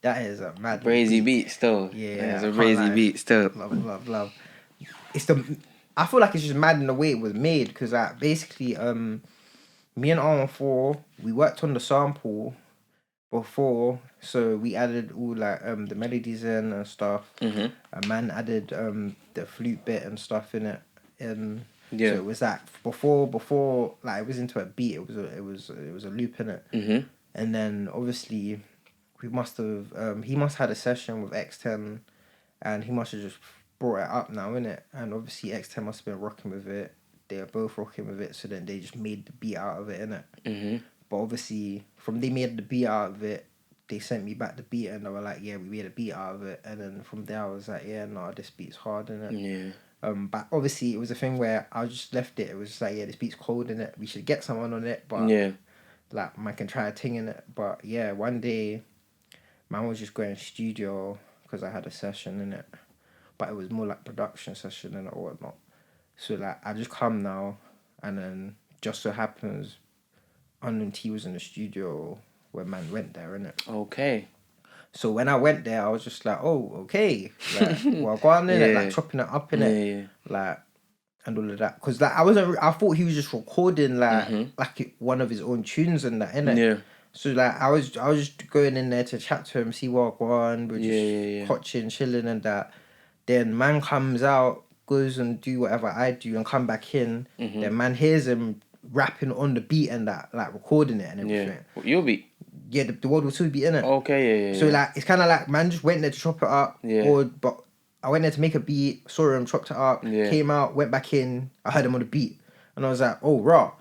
Speaker 2: that is a mad
Speaker 1: brazy beat still. Yeah, it's a brazy beat still.
Speaker 2: Love. I feel like it's just mad in the way it was made, because like basically me and R14, we worked on the sample before, so we added all like the melodies in and stuff. A man added the flute bit and stuff in it, and so it was like before like it was into a beat. It was a loop in it, and then obviously he must have had a session with X10, and he must have just brought it up now, innit? And obviously X10 must have been rocking with it. They are both rocking with it, so then they just made the beat out of it, innit?
Speaker 1: Mm-hmm.
Speaker 2: But obviously, from they made the beat out of it, they sent me back the beat and they were like, yeah, we made a beat out of it. And then from there, I was like, yeah, no, this beat's hard, innit?
Speaker 1: Yeah.
Speaker 2: But obviously, it was a thing where I just left it. It was just like, yeah, this beat's cold, innit? We should get someone on it, but
Speaker 1: Yeah.
Speaker 2: like, man can try a thing in it. But yeah, one day, man was just going studio because I had a session in it, but it was more like production session and or whatnot. So like, I just come now, and then just so happens, Unknown T was in the studio when man went there, innit?
Speaker 1: Okay.
Speaker 2: So when I went there, I was just like, oh, okay, like, well, go on in it, like chopping it up in it, like, and all of that. Cause like I thought he was just recording like one of his own tunes and that, innit?
Speaker 1: Yeah.
Speaker 2: So like I was just going in there to chat to him, see what on, we're just watching, chilling and that. Then man comes out, goes and do whatever I do and come back in. Then man hears him rapping on the beat and that, like recording it and everything.
Speaker 1: Yeah. Your beat?
Speaker 2: Yeah, the world was 2 beat in it.
Speaker 1: Okay, yeah.
Speaker 2: So like it's kind of like man just went there to chop it up.
Speaker 1: Yeah.
Speaker 2: But I went there to make a beat, saw him, chopped it up, came out, went back in. I heard him on the beat, and I was like, oh raw.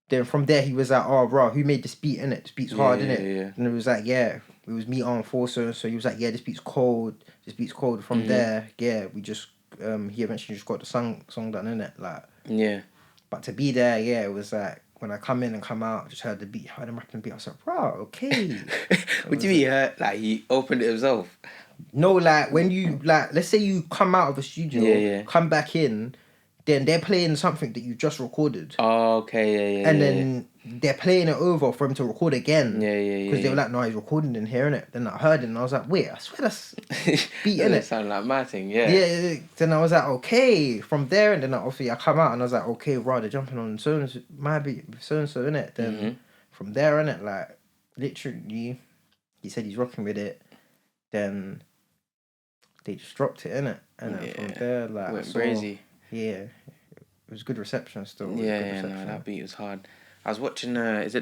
Speaker 2: Then from there he was like, oh raw, who made this beat in it? This beat's hard in it.
Speaker 1: Yeah.
Speaker 2: And it was like, yeah, it was me on Forcer. So he was like, yeah, this beat's cold. This beat's cold. From there, yeah, we just he eventually just got the song done in it, like.
Speaker 1: Yeah.
Speaker 2: But to be there, yeah, it was like when I come in and come out, just heard the beat, heard him rapping the beat. I was like, bro, okay.
Speaker 1: What do you mean he heard? Like he opened it himself?
Speaker 2: No, like when you like, let's say you come out of a studio, come back in, then they're playing something that you just recorded.
Speaker 1: Oh, okay,
Speaker 2: and then they're playing it over for him to record again. Because they were like, no, he's recording in here, innit? Then I heard it and I was like, wait, I swear that's beat, innit?
Speaker 1: It sounded like my thing, yeah.
Speaker 2: Yeah, then I was like, okay. From there, and then obviously I come out and I was like, okay, right, they're jumping on so-and-so, my beat, so-and-so, innit? Then from there, innit, like, literally, he said he's rocking with it. Then they just dropped it, innit? And then from there, like,
Speaker 1: went crazy.
Speaker 2: Yeah, it was good reception still.
Speaker 1: Yeah, no, that beat was hard. I was watching, was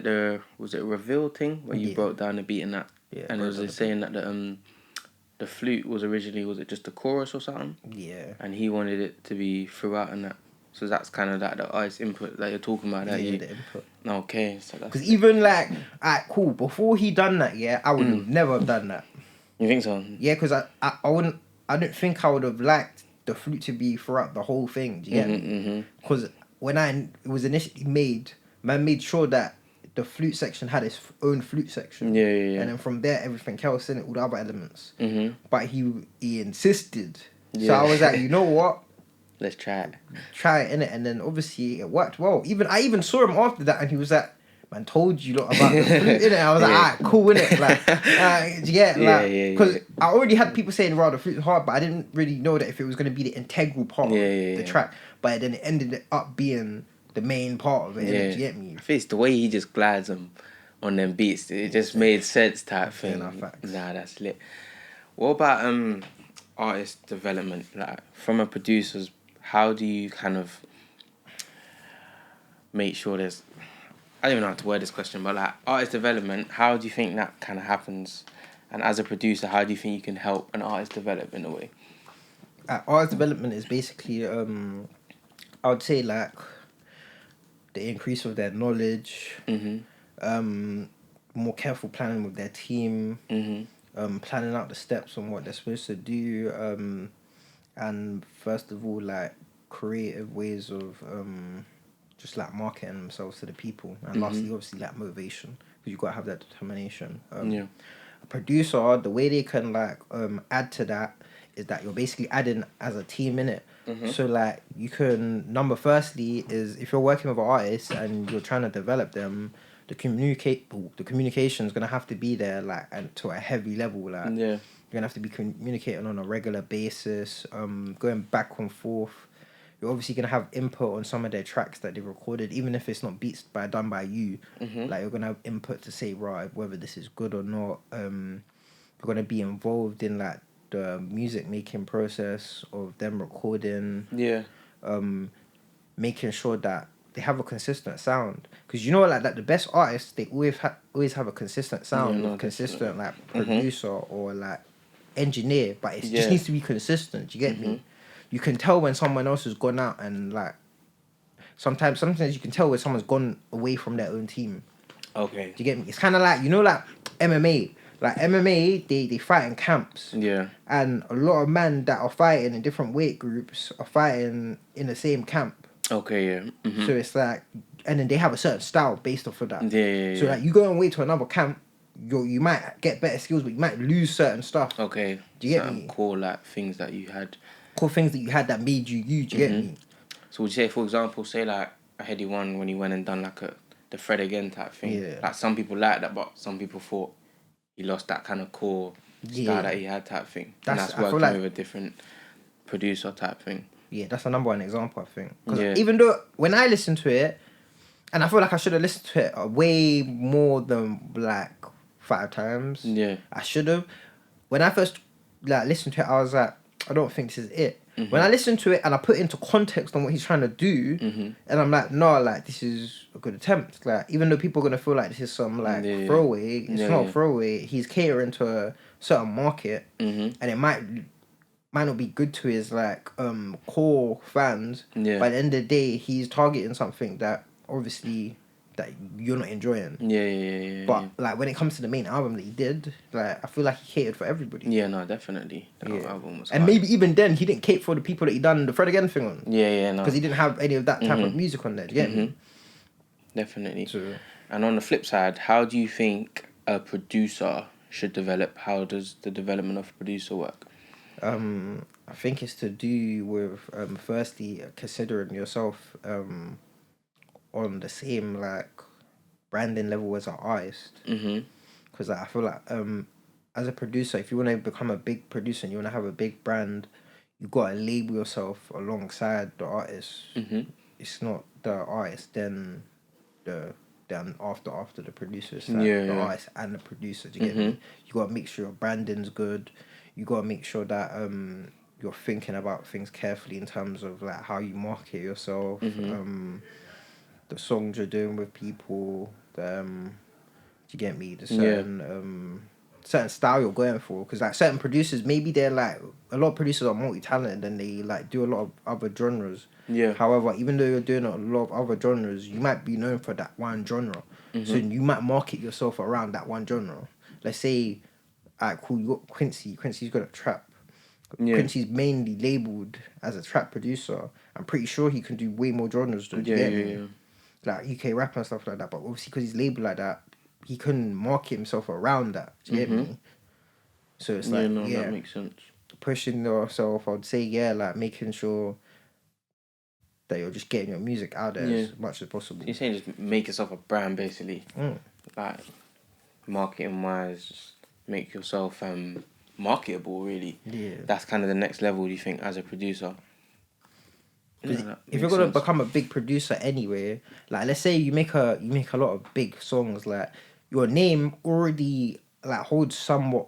Speaker 1: it Reveal thing where you broke down the beat and that?
Speaker 2: Yeah.
Speaker 1: And it was saying that the flute was originally, was it just the chorus or something?
Speaker 2: Yeah.
Speaker 1: And he wanted it to be throughout and that. So that's kind of like the artist input that you're talking about. That
Speaker 2: the input.
Speaker 1: Okay, so that's...
Speaker 2: Because even like, alright, cool, before he done that, yeah, I would have never have done that.
Speaker 1: You think so?
Speaker 2: Yeah, because I don't think I would have liked the flute to be throughout the whole thing. Do you get me? Because when it was initially made, man made sure that the flute section had its own flute section.
Speaker 1: Yeah.
Speaker 2: And then from there, everything else in it, all the other elements. But he insisted. So I was like, you know what?
Speaker 1: Let's try it.
Speaker 2: Try it, innit? And then obviously it worked well. I even saw him after that and he was like, man, told you lot about the flute, innit? I was like, alright, cool, innit? Like, because I already had people saying, wow, the flute's hard, but I didn't really know that if it was going to be the integral part of the track. But then it ended up being the main part of it, innit? Do you get me?
Speaker 1: I think it's the way he just glides them on them beats. It just made sense type thing. Nah, that's lit. What about artist development? Like, from a producer's, how do you kind of make sure there's... I don't even know how to word this question, but like artist development, how do you think that kind of happens? And as a producer, how do you think you can help an artist develop in a way?
Speaker 2: Artist development is basically, I would say like the increase of their knowledge, more careful planning with their team, planning out the steps on what they're supposed to do, and first of all, like creative ways of just like marketing themselves to the people, and lastly, obviously, like motivation, because you gotta have that determination. A producer, the way they can like add to that is that you're basically adding as a team in it. So like you can firstly is if you're working with an artist and you're trying to develop them, the communication is gonna have to be there like and to a heavy level. Like you're gonna have to be communicating on a regular basis, going back and forth. You're obviously going to have input on some of their tracks that they recorded, even if it's not beats done by you. Like, you're going to have input to say, right, whether this is good or not. You're going to be involved in, like, the music-making process of them recording. Making sure that they have a consistent sound. Because, you know, like, the best artists, they always have a consistent sound, consistent, like, producer or, like, engineer. But it just needs to be consistent, do you get me? you can tell when someone else has gone out and like sometimes you can tell when someone's gone away from their own team.
Speaker 1: Okay.
Speaker 2: Do you get me? It's kind of like, you know, like MMA. Like MMA, they fight in camps.
Speaker 1: Yeah.
Speaker 2: And a lot of men that are fighting in different weight groups are fighting in the same camp.
Speaker 1: Okay, yeah. Mm-hmm.
Speaker 2: So it's like, and then they have a certain style based off of that.
Speaker 1: Yeah.
Speaker 2: So like, you go and wait to another camp, you might get better skills, but you might lose certain stuff.
Speaker 1: Okay.
Speaker 2: Do you get me?
Speaker 1: Core like things that you had.
Speaker 2: Core things that you had that made you. Do you get me?
Speaker 1: So would you say, for example, say like a Heady One when he went and done like the Fred again type thing.
Speaker 2: Yeah.
Speaker 1: Like some people like that, but some people thought he lost that kind of core style that he had type thing. That's working with a different producer type thing.
Speaker 2: Yeah, that's the number one example, I think. Because even though when I listen to it, and I feel like I should have listened to it way more than like 5 times.
Speaker 1: Yeah.
Speaker 2: I should have. When I first like listened to it, I was like, I don't think this is it. When I listened to it and I put into context on what he's trying to do, and I'm like, no, like this is a good attempt. Like even though people are gonna feel like this is some like throwaway, it's not throwaway. He's catering to a certain market, and it might not be good to his like core fans. Yeah. But at the end of the day, he's targeting something that obviously that you're not enjoying.
Speaker 1: Yeah.
Speaker 2: But like when it comes to the main album that he did, like I feel like he catered for everybody.
Speaker 1: Yeah, no, definitely. That album was
Speaker 2: and
Speaker 1: hard.
Speaker 2: maybe even then he didn't cater for the people that he done the Fred Again thing on.
Speaker 1: Yeah, no.
Speaker 2: Because he didn't have any of that type of music on there. Do you get me?
Speaker 1: Definitely.
Speaker 2: So,
Speaker 1: and on the flip side, how do you think a producer should develop? How does the development of a producer work?
Speaker 2: I think it's to do with firstly considering yourself on the same like branding level as an artist. Because like, I feel like as a producer, if you want to become a big producer and you want to have a big brand, you got to label yourself alongside the artist. It's not the artist then after the producer. It's like the artist and the producer. Do you get me? You got to make sure your branding's good. You got to make sure that you're thinking about things carefully in terms of like how you market yourself, the songs you're doing with people, do you get me? The certain certain style you're going for, because like certain producers, maybe they're like, a lot of producers are multi-talented and they like do a lot of other genres. Yeah. However, even though you're doing a lot of other genres, you might be known for that one genre. So you might market yourself around that one genre. Let's say, alright, cool, you got Quincy. Quincy's got a trap. Yeah. Quincy's mainly labelled as a trap producer. I'm pretty sure he can do way more genres though. Yeah. Like UK rap and stuff like that. But obviously, because he's labelled like that, he couldn't market himself around that. Do you get me? So it's like,
Speaker 1: that makes sense.
Speaker 2: Pushing yourself, I'd say, like making sure that you're just getting your music out there as much as possible.
Speaker 1: You're saying just make yourself a brand, basically. Like, marketing-wise, just make yourself marketable, really. Yeah. That's kind of the next level, do you think, as a producer?
Speaker 2: If you're gonna become a big producer anyway, like let's say you make a lot of big songs, like your name already like holds somewhat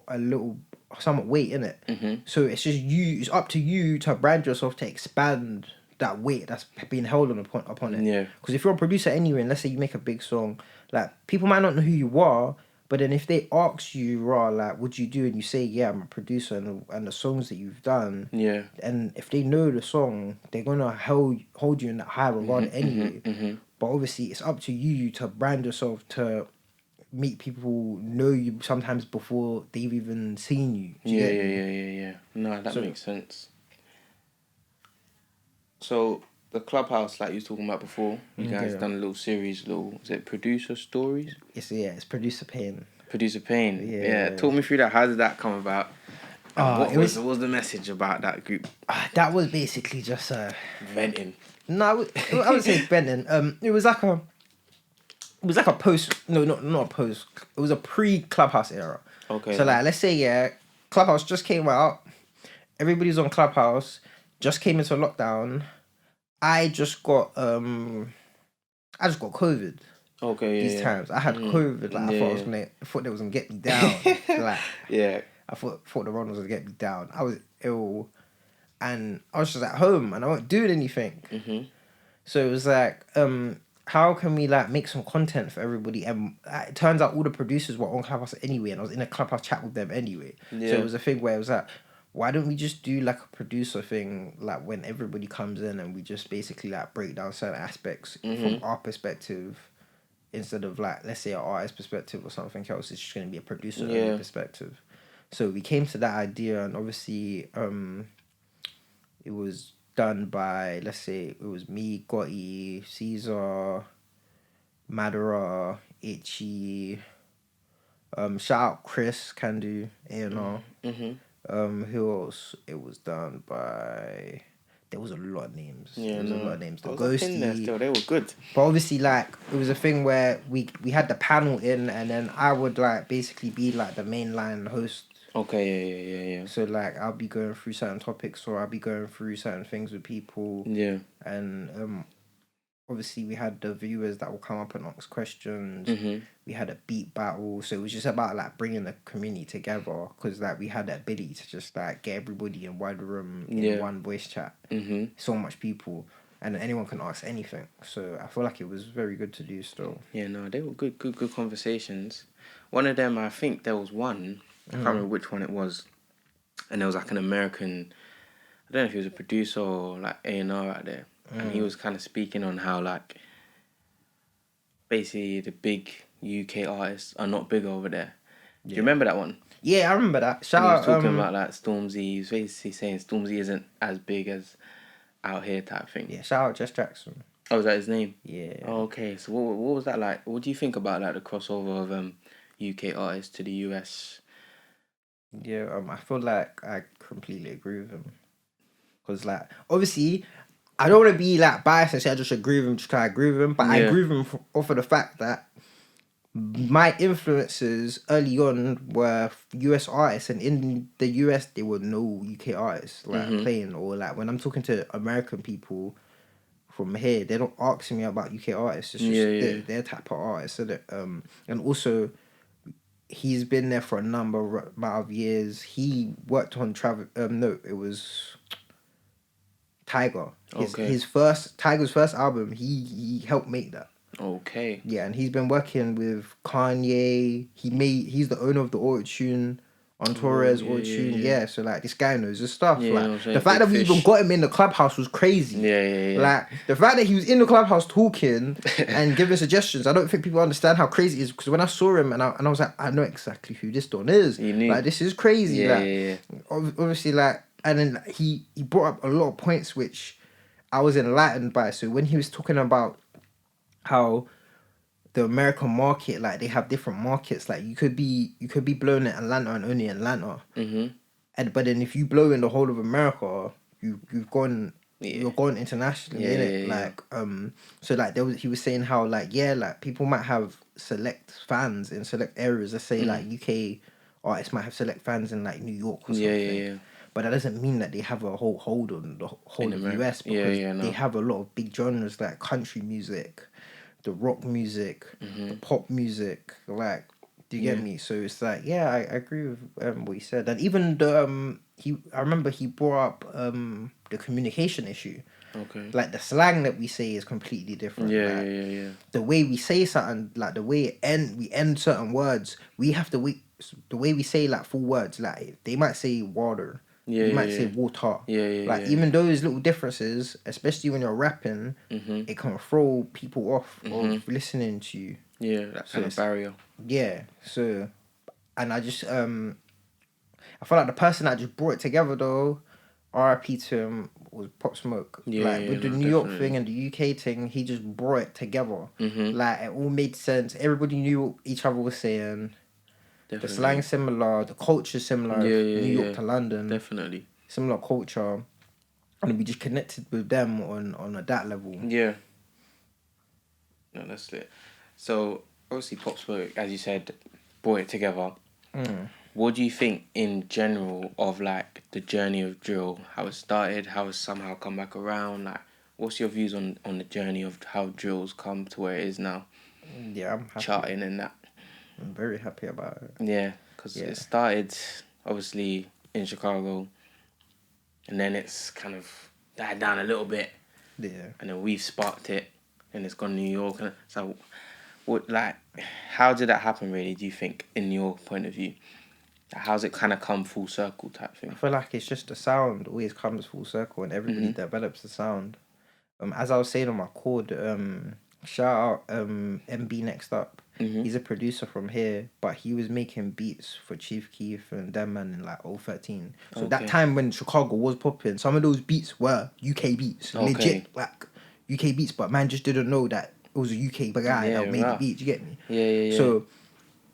Speaker 2: weight in it. So it's just you. It's up to you to brand yourself to expand that weight that's being held upon it. Yeah. Because if you're a producer anyway, and let's say you make a big song, like people might not know who you are. But then if they ask you, like, what do you do? And you say, yeah, I'm a producer and the songs that you've done. Yeah. And if they know the song, they're going to hold you in that high regard anyway. But obviously, it's up to you to brand yourself, to make people know you sometimes before they've even seen you.
Speaker 1: Yeah. No, that makes sense. So, the Clubhouse, like you were talking about before, you guys done a little series, is it Producer Stories?
Speaker 2: It's Producer Pain.
Speaker 1: Producer Pain. Yeah. Talk me through that. How did that come about? What was the message about that group?
Speaker 2: That was basically just
Speaker 1: venting.
Speaker 2: No, I would say venting. It was like a post. No, not a post. It was a pre-Clubhouse era. Okay. So like, let's say Clubhouse just came out. Everybody's on Clubhouse. Just came into lockdown. I just got COVID.
Speaker 1: Okay.
Speaker 2: These times I had COVID. Like I thought they was gonna get me down. Like I thought the run was gonna get me down. I was ill, and I was just at home and I wasn't doing anything. So it was like, how can we like make some content for everybody? And it turns out all the producers were on Clubhouse anyway, and I was in a Clubhouse chat with them anyway. So it was a thing where it was like, why don't we just do like a producer thing, like when everybody comes in and we just basically like break down certain aspects from our perspective, instead of like, let's say, an artist perspective or something else. It's just going to be a producer only perspective. So we came to that idea, and obviously it was done by, let's say, it was me, Gotti, Caesar, Madara, Itchy, shout out Chris, Can Do, A&R. Who else? It was done by... There was a lot of names.
Speaker 1: Yeah,
Speaker 2: there was a lot of names.
Speaker 1: I
Speaker 2: The
Speaker 1: was up in there
Speaker 2: Ghosty.
Speaker 1: still. They were good.
Speaker 2: But obviously, like, it was a thing where we had the panel in, and then I would, like, basically be, like, the mainline host.
Speaker 1: Okay, yeah.
Speaker 2: So, like, I'll be going through certain topics, or I'll be going through certain things with people.
Speaker 1: Yeah.
Speaker 2: And obviously, we had the viewers that will come up and ask questions. We had a beat battle. So, it was just about, like, bringing the community together. Because, like, we had the ability to just, like, get everybody in one room in one voice chat. So much people. And anyone can ask anything. So I feel like it was very good to do still.
Speaker 1: Yeah, no, they were good conversations. One of them, I think there was one, I can't remember which one it was, and there was like an American, I don't know if he was a producer or like A&R out there, and he was kind of speaking on how like basically the big UK artists are not big over there. Do you remember that one?
Speaker 2: Yeah, I remember that.
Speaker 1: Shout out, he was talking about like Stormzy. He was basically saying Stormzy isn't as big as out here type thing.
Speaker 2: Yeah, shout out Jess Jackson.
Speaker 1: Oh, was that his name?
Speaker 2: Yeah.
Speaker 1: Oh, okay, so what was that like? What do you think about like the crossover of UK artists to the US?
Speaker 2: Yeah, I feel like I completely agree with him. Because, like, obviously, I don't want to be, like, biased and say I just agree with him, just 'cause I agree with him. But I agree with him off of the fact that my influences early on were US artists. And in the US, there were no UK artists, like, playing. Or, like, when I'm talking to American people from here, they don't ask me about UK artists. It's just their type of artists. So that, and also... He's been there for a amount of years. He worked on it was Tiger. Tiger's first album. He helped make that.
Speaker 1: Okay.
Speaker 2: Yeah, and he's been working with Kanye. He's the owner of the Auto-Tune on Torres Auto-Tune. Yeah, so like this guy knows his stuff.
Speaker 1: Yeah,
Speaker 2: like the fact that we even got him in the clubhouse was crazy.
Speaker 1: Yeah.
Speaker 2: Like the fact that he was in the clubhouse talking and giving suggestions. I don't think people understand how crazy it is, because when I saw him and I was like, I know exactly who this don is.
Speaker 1: You knew.
Speaker 2: Like, this is crazy. Obviously, like, and then he brought up a lot of points which I was enlightened by. So when he was talking about how the American market, like, they have different markets. Like, you could be blown in Atlanta and only Atlanta. But then if you blow in the whole of America, you've gone you're going internationally, innit? Like, so like he was saying how like like people might have select fans in select areas. Let's say like UK artists might have select fans in like New York or something. But that doesn't mean that they have a whole hold on the whole of the US, because they have a lot of big genres like country music, the rock music, the pop music. Like, do you get me? So it's like, I agree with what he said. And even the I remember he brought up the communication issue.
Speaker 1: Okay.
Speaker 2: Like, the slang that we say is completely different.
Speaker 1: Yeah.
Speaker 2: The way we say something, like the way we end certain words, we have to wait. The way we say like full words, like they might say water. You might say water. Even those little differences, especially when you're rapping, it can throw people off of listening to you.
Speaker 1: Yeah, that kind of barrier.
Speaker 2: Yeah. So, and I just I feel like the person that just brought it together though, R.I.P. to him, was Pop Smoke. With the New York thing and the UK thing, he just brought it together. Like, it all made sense. Everybody knew what each other was saying. Definitely. The slang similar, the culture similar. New York to London.
Speaker 1: Definitely.
Speaker 2: Similar culture. And we just connected with them on that level.
Speaker 1: Yeah. No, that's it. So, obviously Pop Smoke, as you said, brought it together. What do you think in general of like the journey of drill? How it started, how it's somehow come back around? Like, what's your views on the journey of how drill's come to where it is now?
Speaker 2: Yeah, I'm happy.
Speaker 1: Charting and that.
Speaker 2: I'm very happy about it.
Speaker 1: Yeah, because it started obviously in Chicago, and then it's kind of died down a little bit.
Speaker 2: Yeah.
Speaker 1: And then we've sparked it, and it's gone to New York. And so, how did that happen? Really, do you think, in your point of view? How's it kind of come full circle type
Speaker 2: I
Speaker 1: thing?
Speaker 2: feel like it's just the sound always comes full circle and everybody develops the sound. As I was saying on my chord, shout out MB Next Up. He's a producer from here, but he was making beats for Chief Keef and them man in like 2013. So that time when Chicago was popping, some of those beats were UK beats, legit like UK beats, but man just didn't know that it was a UK guy that made the beats. You get me?
Speaker 1: Yeah.
Speaker 2: So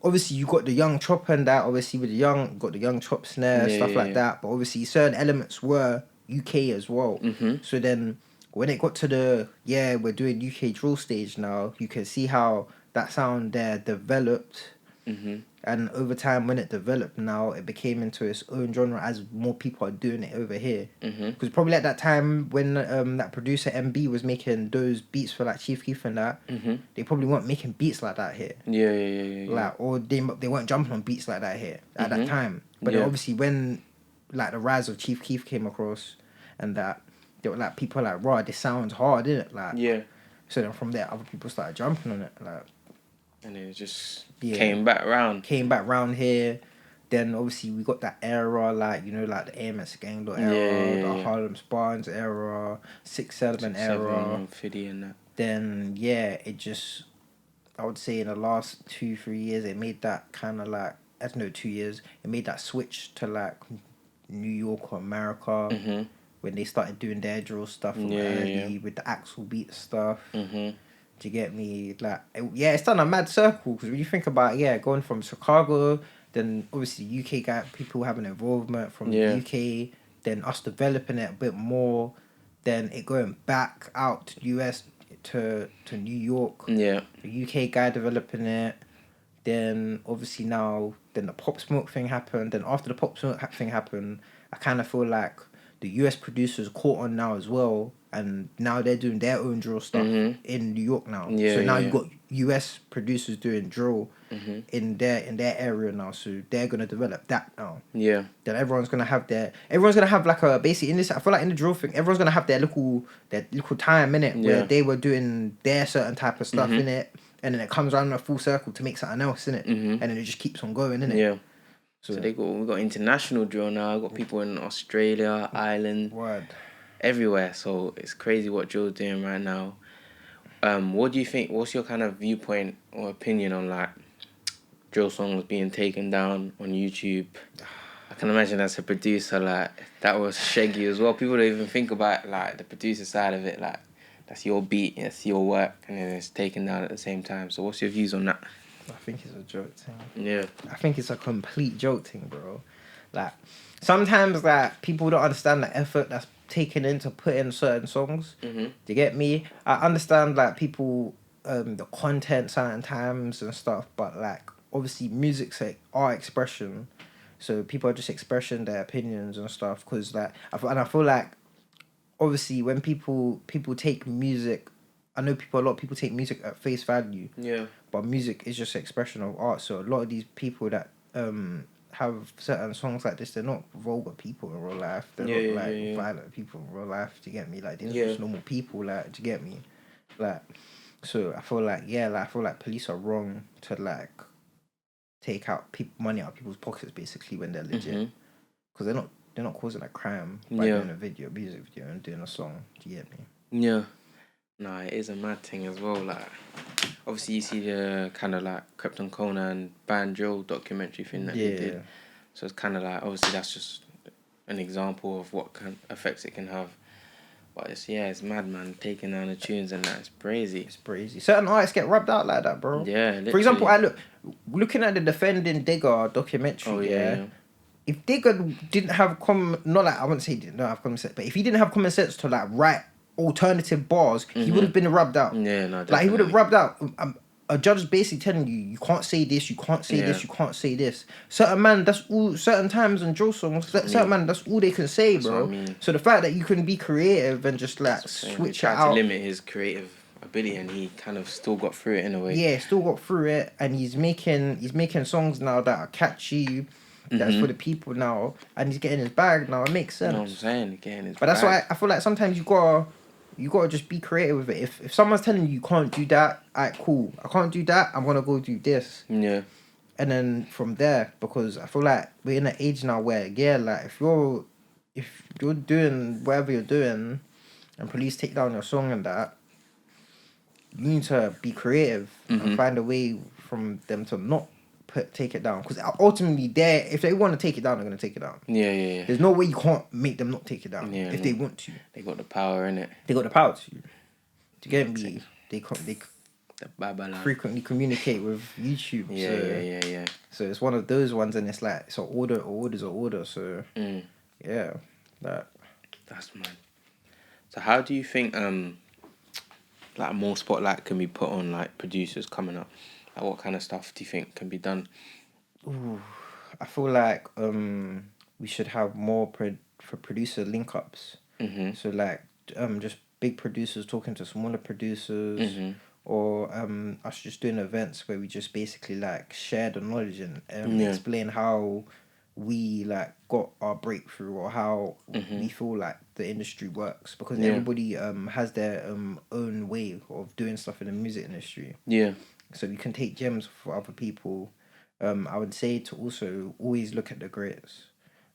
Speaker 2: obviously you got the young chop and that. Obviously with got the young chop snare stuff like that. But obviously certain elements were UK as well. So then when it got to the we're doing UK drill stage now, you can see how that sound there developed. And over time, when it developed, now it became into its own genre as more people are doing it over here. Because probably at that time when that producer MB was making those beats for like Chief Keef and that, they probably weren't making beats like that here.
Speaker 1: Yeah.
Speaker 2: Or they weren't jumping on beats like that here at that time. But then obviously when like the rise of Chief Keef came across, and that they were like people like, raw, this sounds hard, isn't it? Like So then from there, other people started jumping on it, like.
Speaker 1: And it just came back round
Speaker 2: here. Then obviously we got that era, like, you know, like the AM and Skengdo era, the Harlem Spawns era, 6-7 era.
Speaker 1: Fiddy and that.
Speaker 2: Then it just, I would say in the last 2-3 years, it made that kind of like, I don't know, 2 years, it made that switch to like New York or America when they started doing their drill stuff from early with the Axel beat stuff. Do you get me? Like, it's done a mad circle, because when you think about going from Chicago, then obviously UK got people having involvement from the UK, then us developing it a bit more, then it going back out to US to New York, the UK guy developing it, then obviously now then the Pop Smoke thing happened, then after the Pop Smoke thing happened, I kind of feel like the US producers caught on now as well, and now they're doing their own drill stuff in New York now. So now you've got US producers doing drill in their area now, so they're gonna develop that now. Then everyone's gonna have like a basically in this. I feel like in the drill thing, everyone's gonna have their little time in it where they were doing their certain type of stuff in it, and then it comes around in a full circle to make something else in it, and then it just keeps on going in it.
Speaker 1: So we got international drill now. Got people in Australia, Ireland, everywhere. So it's crazy what drill's doing right now. What do you think? What's your kind of viewpoint or opinion on like drill songs being taken down on YouTube? I can imagine as a producer, like that was shaggy as well. People don't even think about like the producer side of it. Like that's your beat, that's your work, and then it's taken down at the same time. So what's your views on that?
Speaker 2: I think it's a joke thing.
Speaker 1: Yeah.
Speaker 2: I think it's a complete joke thing, bro. Like, sometimes, like, people don't understand the effort that's taken into putting certain songs. Do you get me? I understand, like, people, the content certain times and stuff, but, like, obviously music's like our expression. So people are just expressing their opinions and stuff. Because, like, I feel like, obviously, when people take music, I know a lot of people take music at face value. But music is just an expression of art. So a lot of these people that have certain songs like this, they're not vulgar people in real life. They're not violent people in real life. Do you get me? Like, they're just normal people. Like, do you get me? Like, so I feel like I feel like police are wrong to like take out money out of people's pockets basically when they're legit, because they're not causing a crime by doing a music video and doing a song. Do you get me?
Speaker 1: Yeah. No, it is a mad thing as well. Like, obviously you see the kind of like Krypton Conan band drill documentary thing that they did. So it's kind of like, obviously that's just an example of what kind of effects it can have. But it's mad, man, taking down the tunes and that. It's crazy.
Speaker 2: It's crazy. Certain artists get rubbed out like that, bro.
Speaker 1: Yeah, literally.
Speaker 2: For example, looking at the Defending Digger documentary, if Digger didn't have not like, I wouldn't say he didn't have common sense, but if he didn't have common sense to like write alternative bars, he would have been rubbed out.
Speaker 1: Yeah, no, definitely.
Speaker 2: Like, he would have rubbed out. A judge is basically telling you can't say this, you can't say this, you can't say this. Certain man, that's all. Certain times in drill songs, certain man, that's all they can say, bro.
Speaker 1: What I mean.
Speaker 2: So the fact that you can be creative and just like switch it out,
Speaker 1: to limit his creative ability, and he kind of still got through it in a way.
Speaker 2: Yeah, still got through it, and he's making songs now that are catchy. That's for the people now, and he's getting his bag now. It makes sense.
Speaker 1: You know what I'm saying? He's getting his bag.
Speaker 2: But that's why I feel like sometimes you gotta just be creative with it. If someone's telling you can't do that, alright, cool. I can't do that. I'm gonna go do this.
Speaker 1: Yeah.
Speaker 2: And then from there, because I feel like we're in an age now where, yeah, like if you're doing whatever you're doing and police take down your song and that, you need to be creative and find a way from them to not take it down. Because ultimately, if they want to take it down, they're going to take it down.
Speaker 1: Yeah.
Speaker 2: There's no way you can't make them not take it down if they want to.
Speaker 1: They got the power, innit?
Speaker 2: They got the power to. To get me, they
Speaker 1: the
Speaker 2: frequently communicate with YouTube.
Speaker 1: Yeah.
Speaker 2: So it's one of those ones, and it's like, it's an order's an order. So yeah,
Speaker 1: that's mad. So how do you think like more spotlight can be put on like producers coming up? Like what kind of stuff do you think can be done?
Speaker 2: Ooh, I feel like we should have more for producer link ups. So like just big producers talking to smaller producers, or us just doing events where we just basically like share the knowledge and explain how we like got our breakthrough, or how we feel like the industry works, because everybody has their own way of doing stuff in the music industry. So we can take gems for other people. I would say to also always look at the greats.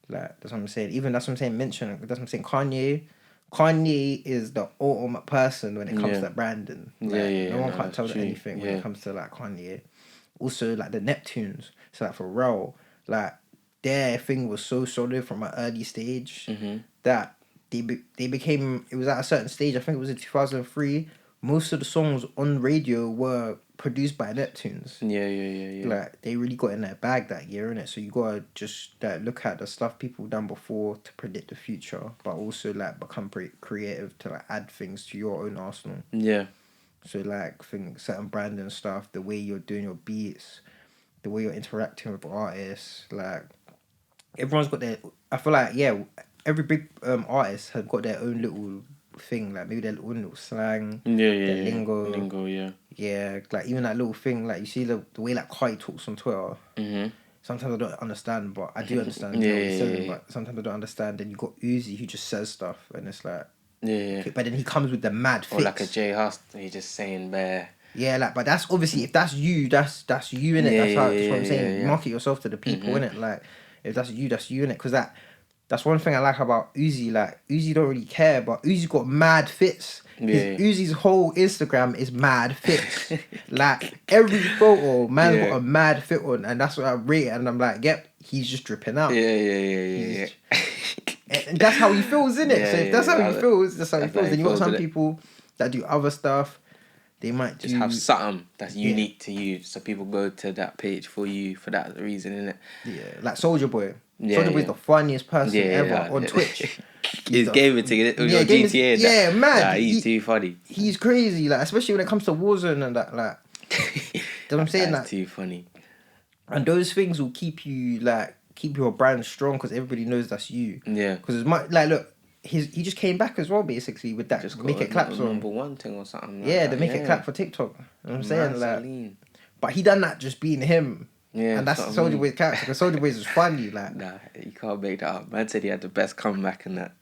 Speaker 2: Like, that's what I'm saying. Even that's what I'm saying. That's what I'm saying. Kanye is the ultimate person when it comes to branding. Like, no one can't tell them anything when it comes to like Kanye. Also, like the Neptunes. So like for real, like their thing was so solid from an early stage that they became. It was at a certain stage. I think it was in 2003. Most of the songs on radio were produced by Neptunes.
Speaker 1: Yeah.
Speaker 2: Like, they really got in their bag that year, innit? So you gotta just like look at the stuff people done before to predict the future, but also like become creative to like add things to your own arsenal.
Speaker 1: Yeah.
Speaker 2: So like certain branding stuff, the way you're doing your beats, the way you're interacting with artists, like everyone's got their. I feel like every big artist has got their own little thing, like maybe their own little slang, their lingo, yeah, like even that little thing, like you see the way like Kai talks on Twitter. Sometimes I don't understand, but I do understand what he's saying. But sometimes I don't understand. Then you got Uzi who just says stuff, and it's like okay, but then he comes with the mad fix.
Speaker 1: Or like a Jay Huss, he's just saying bare.
Speaker 2: Yeah, like, but that's obviously, if that's you, that's you, innit? That's what I'm saying. Market yourself to the people, innit? Like, if that's you, innit? Because that's one thing I like about Uzi. Like, Uzi don't really care, but Uzi's got mad fits. Uzi's whole Instagram is mad fits. Like, every photo, man's got a mad fit on, and that's what I rate. And I'm like, yep, he's just dripping out.
Speaker 1: Yeah.
Speaker 2: And that's how he feels, innit? So if that's how he feels, that's how he feels. Then you got some people that do other stuff. They might
Speaker 1: just have something that's unique to you, so people go to that page for you for that reason, innit?
Speaker 2: Yeah, like Soulja Boy. Soulja Boy's the funniest person ever on Twitch.
Speaker 1: He's gaming to get it with your GTA.
Speaker 2: Yeah, man.
Speaker 1: Nah, he's too funny.
Speaker 2: He's crazy, like, especially when it comes to Warzone and that, like. You know what I'm saying?
Speaker 1: That's too funny.
Speaker 2: And those things will keep your brand strong, because everybody knows that's you.
Speaker 1: Yeah.
Speaker 2: Because it's like, look, he just came back as well, basically, with that Make It Clap song.
Speaker 1: Number one thing or something.
Speaker 2: Like the Make It Clap for TikTok. You know what I'm saying? Like, but he done that just being him. Yeah, and that's Soulja Boy's character, because Soulja Boy's is funny, like.
Speaker 1: Nah, you can't make that up. Man said he had the best comeback in that.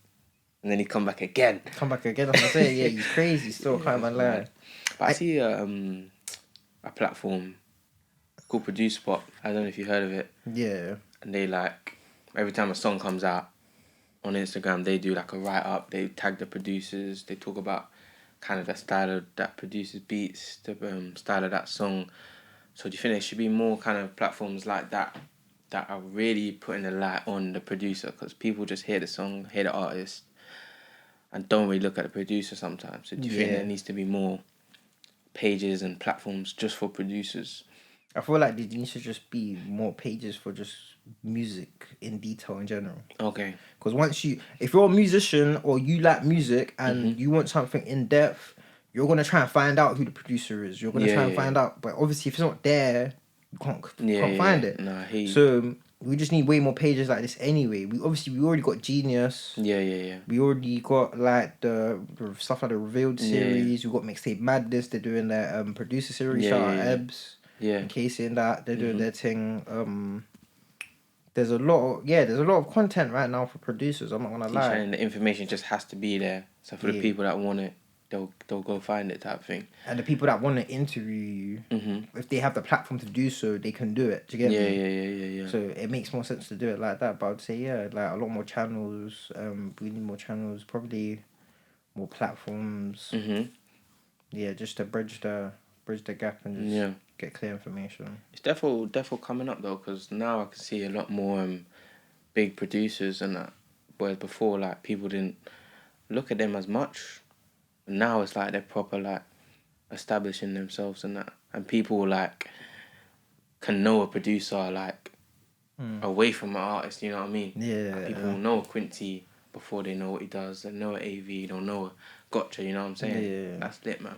Speaker 1: And then he come back again.
Speaker 2: That's what I'm saying. Yeah, he's crazy still, can't man lie.
Speaker 1: But I see a platform called Produce Spot. I don't know if you heard of it.
Speaker 2: Yeah.
Speaker 1: And they like, every time a song comes out on Instagram, they do like a write-up. They tag the producers. They talk about kind of the style of that producer's beats, the style of that song. So do you think there should be more kind of platforms like that are really putting the light on the producer? Because people just hear the song, hear the artist, and don't really look at the producer sometimes. So do you think there needs to be more pages and platforms just for producers?
Speaker 2: I feel like there needs to just be more pages for just music in detail in general.
Speaker 1: Okay.
Speaker 2: Because if you're a musician or you like music and you want something in depth, you're going to try and find out who the producer is. You're going to try and find out. But obviously, if it's not there, you can't find it.
Speaker 1: No, I hear you.
Speaker 2: So we just need way more pages like this anyway. We already got Genius.
Speaker 1: Yeah.
Speaker 2: We already got like the stuff like the Revealed series. We got Mixtape Madness. They're doing their producer series. Shout out Ebbs.
Speaker 1: Yeah.
Speaker 2: In case in that they're doing their thing. There's a lot of content right now for producers. I'm not gonna lie.
Speaker 1: And the information just has to be there. So for the people that want it. they'll go find it type thing.
Speaker 2: And the people that want to interview you, if they have the platform to do so, they can do it. Do you get me?
Speaker 1: Yeah.
Speaker 2: So it makes more sense to do it like that. But I'd say, yeah, like a lot more channels. We need more channels, probably more platforms. Yeah, just to bridge the gap and just get clear information.
Speaker 1: It's definitely coming up though, because now I can see a lot more big producers and that. Whereas before, like, people didn't look at them as much. Now it's like they're proper, like, establishing themselves and that, and people like can know a producer like away from an artist. You know what I mean?
Speaker 2: Yeah.
Speaker 1: Like, people will know Quincy before they know what he does. They know AV. Don't know Gotcha. You know what I'm saying?
Speaker 2: Yeah.
Speaker 1: That's lit, man.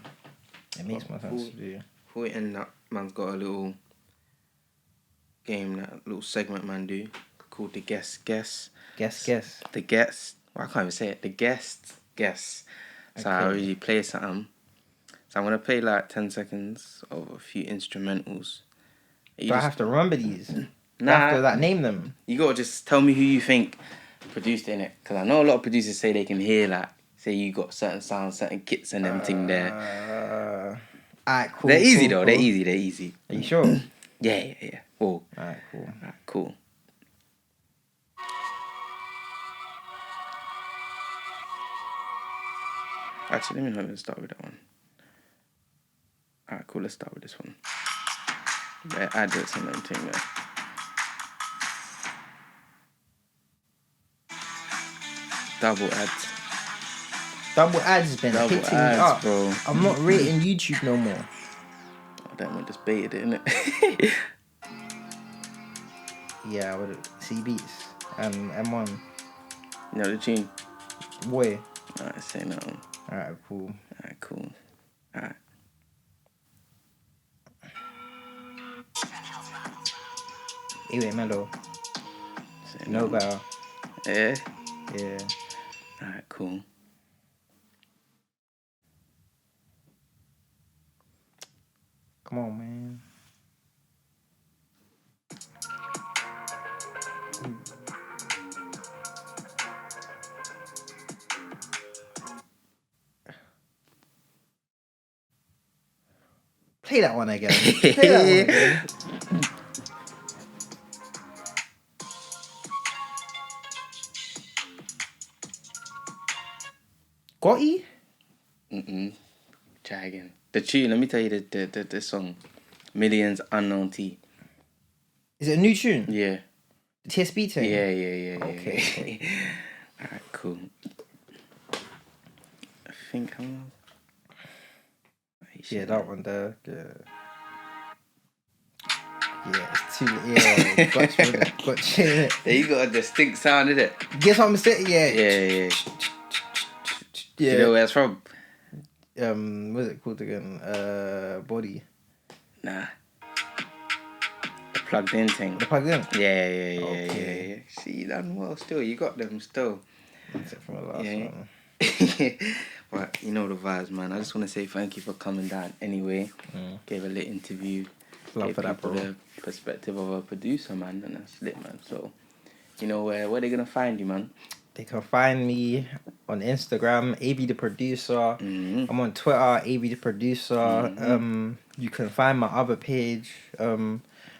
Speaker 2: It makes more sense to do.
Speaker 1: Before we end up, man's got a little game, that little segment man do called the guess. The guest. Well, I can't even say it. The guest. So I already play something. So I'm gonna play like 10 seconds of a few instrumentals.
Speaker 2: Do I have to remember these?
Speaker 1: Nah.
Speaker 2: After that, name them.
Speaker 1: You gotta just tell me who you think produced in it. Because I know a lot of producers say they can hear, like, say you got certain sounds, certain kits and everything there.
Speaker 2: Alright, cool.
Speaker 1: They're easy
Speaker 2: cool,
Speaker 1: though.
Speaker 2: cool.
Speaker 1: They're easy.
Speaker 2: Are you sure?
Speaker 1: Yeah. Cool.
Speaker 2: Alright,
Speaker 1: Cool. Actually, let me not even start with that one. Alright, cool. Let's start with this one. Yeah, adverts and everything there. Double ads
Speaker 2: been
Speaker 1: Double
Speaker 2: hitting
Speaker 1: ads,
Speaker 2: me up,
Speaker 1: bro.
Speaker 2: I'm not rating YouTube no more.
Speaker 1: Oh, damn, I just baited it, innit?
Speaker 2: Yeah, I would C Beats and M1.
Speaker 1: You know the tune?
Speaker 2: Boy.
Speaker 1: Alright, say no.
Speaker 2: Alright, cool.
Speaker 1: Alright.
Speaker 2: Anyway, Mellow.
Speaker 1: Say
Speaker 2: No better.
Speaker 1: Yeah?
Speaker 2: Yeah.
Speaker 1: Alright, cool.
Speaker 2: Come on, man. Play that one again. Gotti?
Speaker 1: Try again. The tune, let me tell you the song. Millions Unknown T.
Speaker 2: Is it a new tune?
Speaker 1: Yeah.
Speaker 2: The TSB thing?
Speaker 1: Yeah.
Speaker 2: Okay.
Speaker 1: Alright, cool. I think I'm...
Speaker 2: Yeah, that one there. Yeah, it's too... Yeah, gotcha.
Speaker 1: There you got a distinct sound, innit?
Speaker 2: Guess what I'm saying?
Speaker 1: Yeah. Do you know where it's from?
Speaker 2: What's it called again? Body.
Speaker 1: Nah. The plugged in thing.
Speaker 2: The plugged in?
Speaker 1: Yeah.
Speaker 2: Okay.
Speaker 1: See, you done well still. You got them still.
Speaker 2: That's it from the last one.
Speaker 1: But you know the vibes, man. I just want to say thank you for coming down anyway. Gave a lit interview.
Speaker 2: Love for that, bro.
Speaker 1: The perspective of a producer, man. And that's lit, man. So, you know, where they going to find you, man?
Speaker 2: They can find me on Instagram, AB the Producer. I'm on Twitter, AB the Producer. You can find my other page,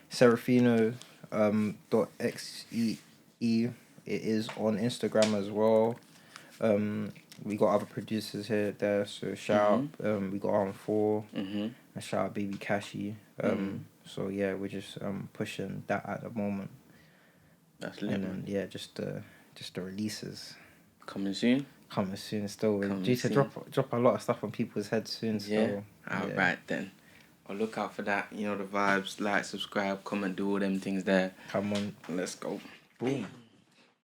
Speaker 2: Serafino .xe. It is on Instagram as well. We got other producers there, so shout out. We got On4 and shout out Baby Cashy. So yeah, we're just pushing that at the moment.
Speaker 1: That's lit,
Speaker 2: and then just the releases
Speaker 1: coming soon.
Speaker 2: Still, we're due to drop a lot of stuff on people's heads soon. So
Speaker 1: alright then. I'll look out for that. You know the vibes. Like, subscribe, comment, do all them things there.
Speaker 2: Come on,
Speaker 1: let's go.
Speaker 2: Boom.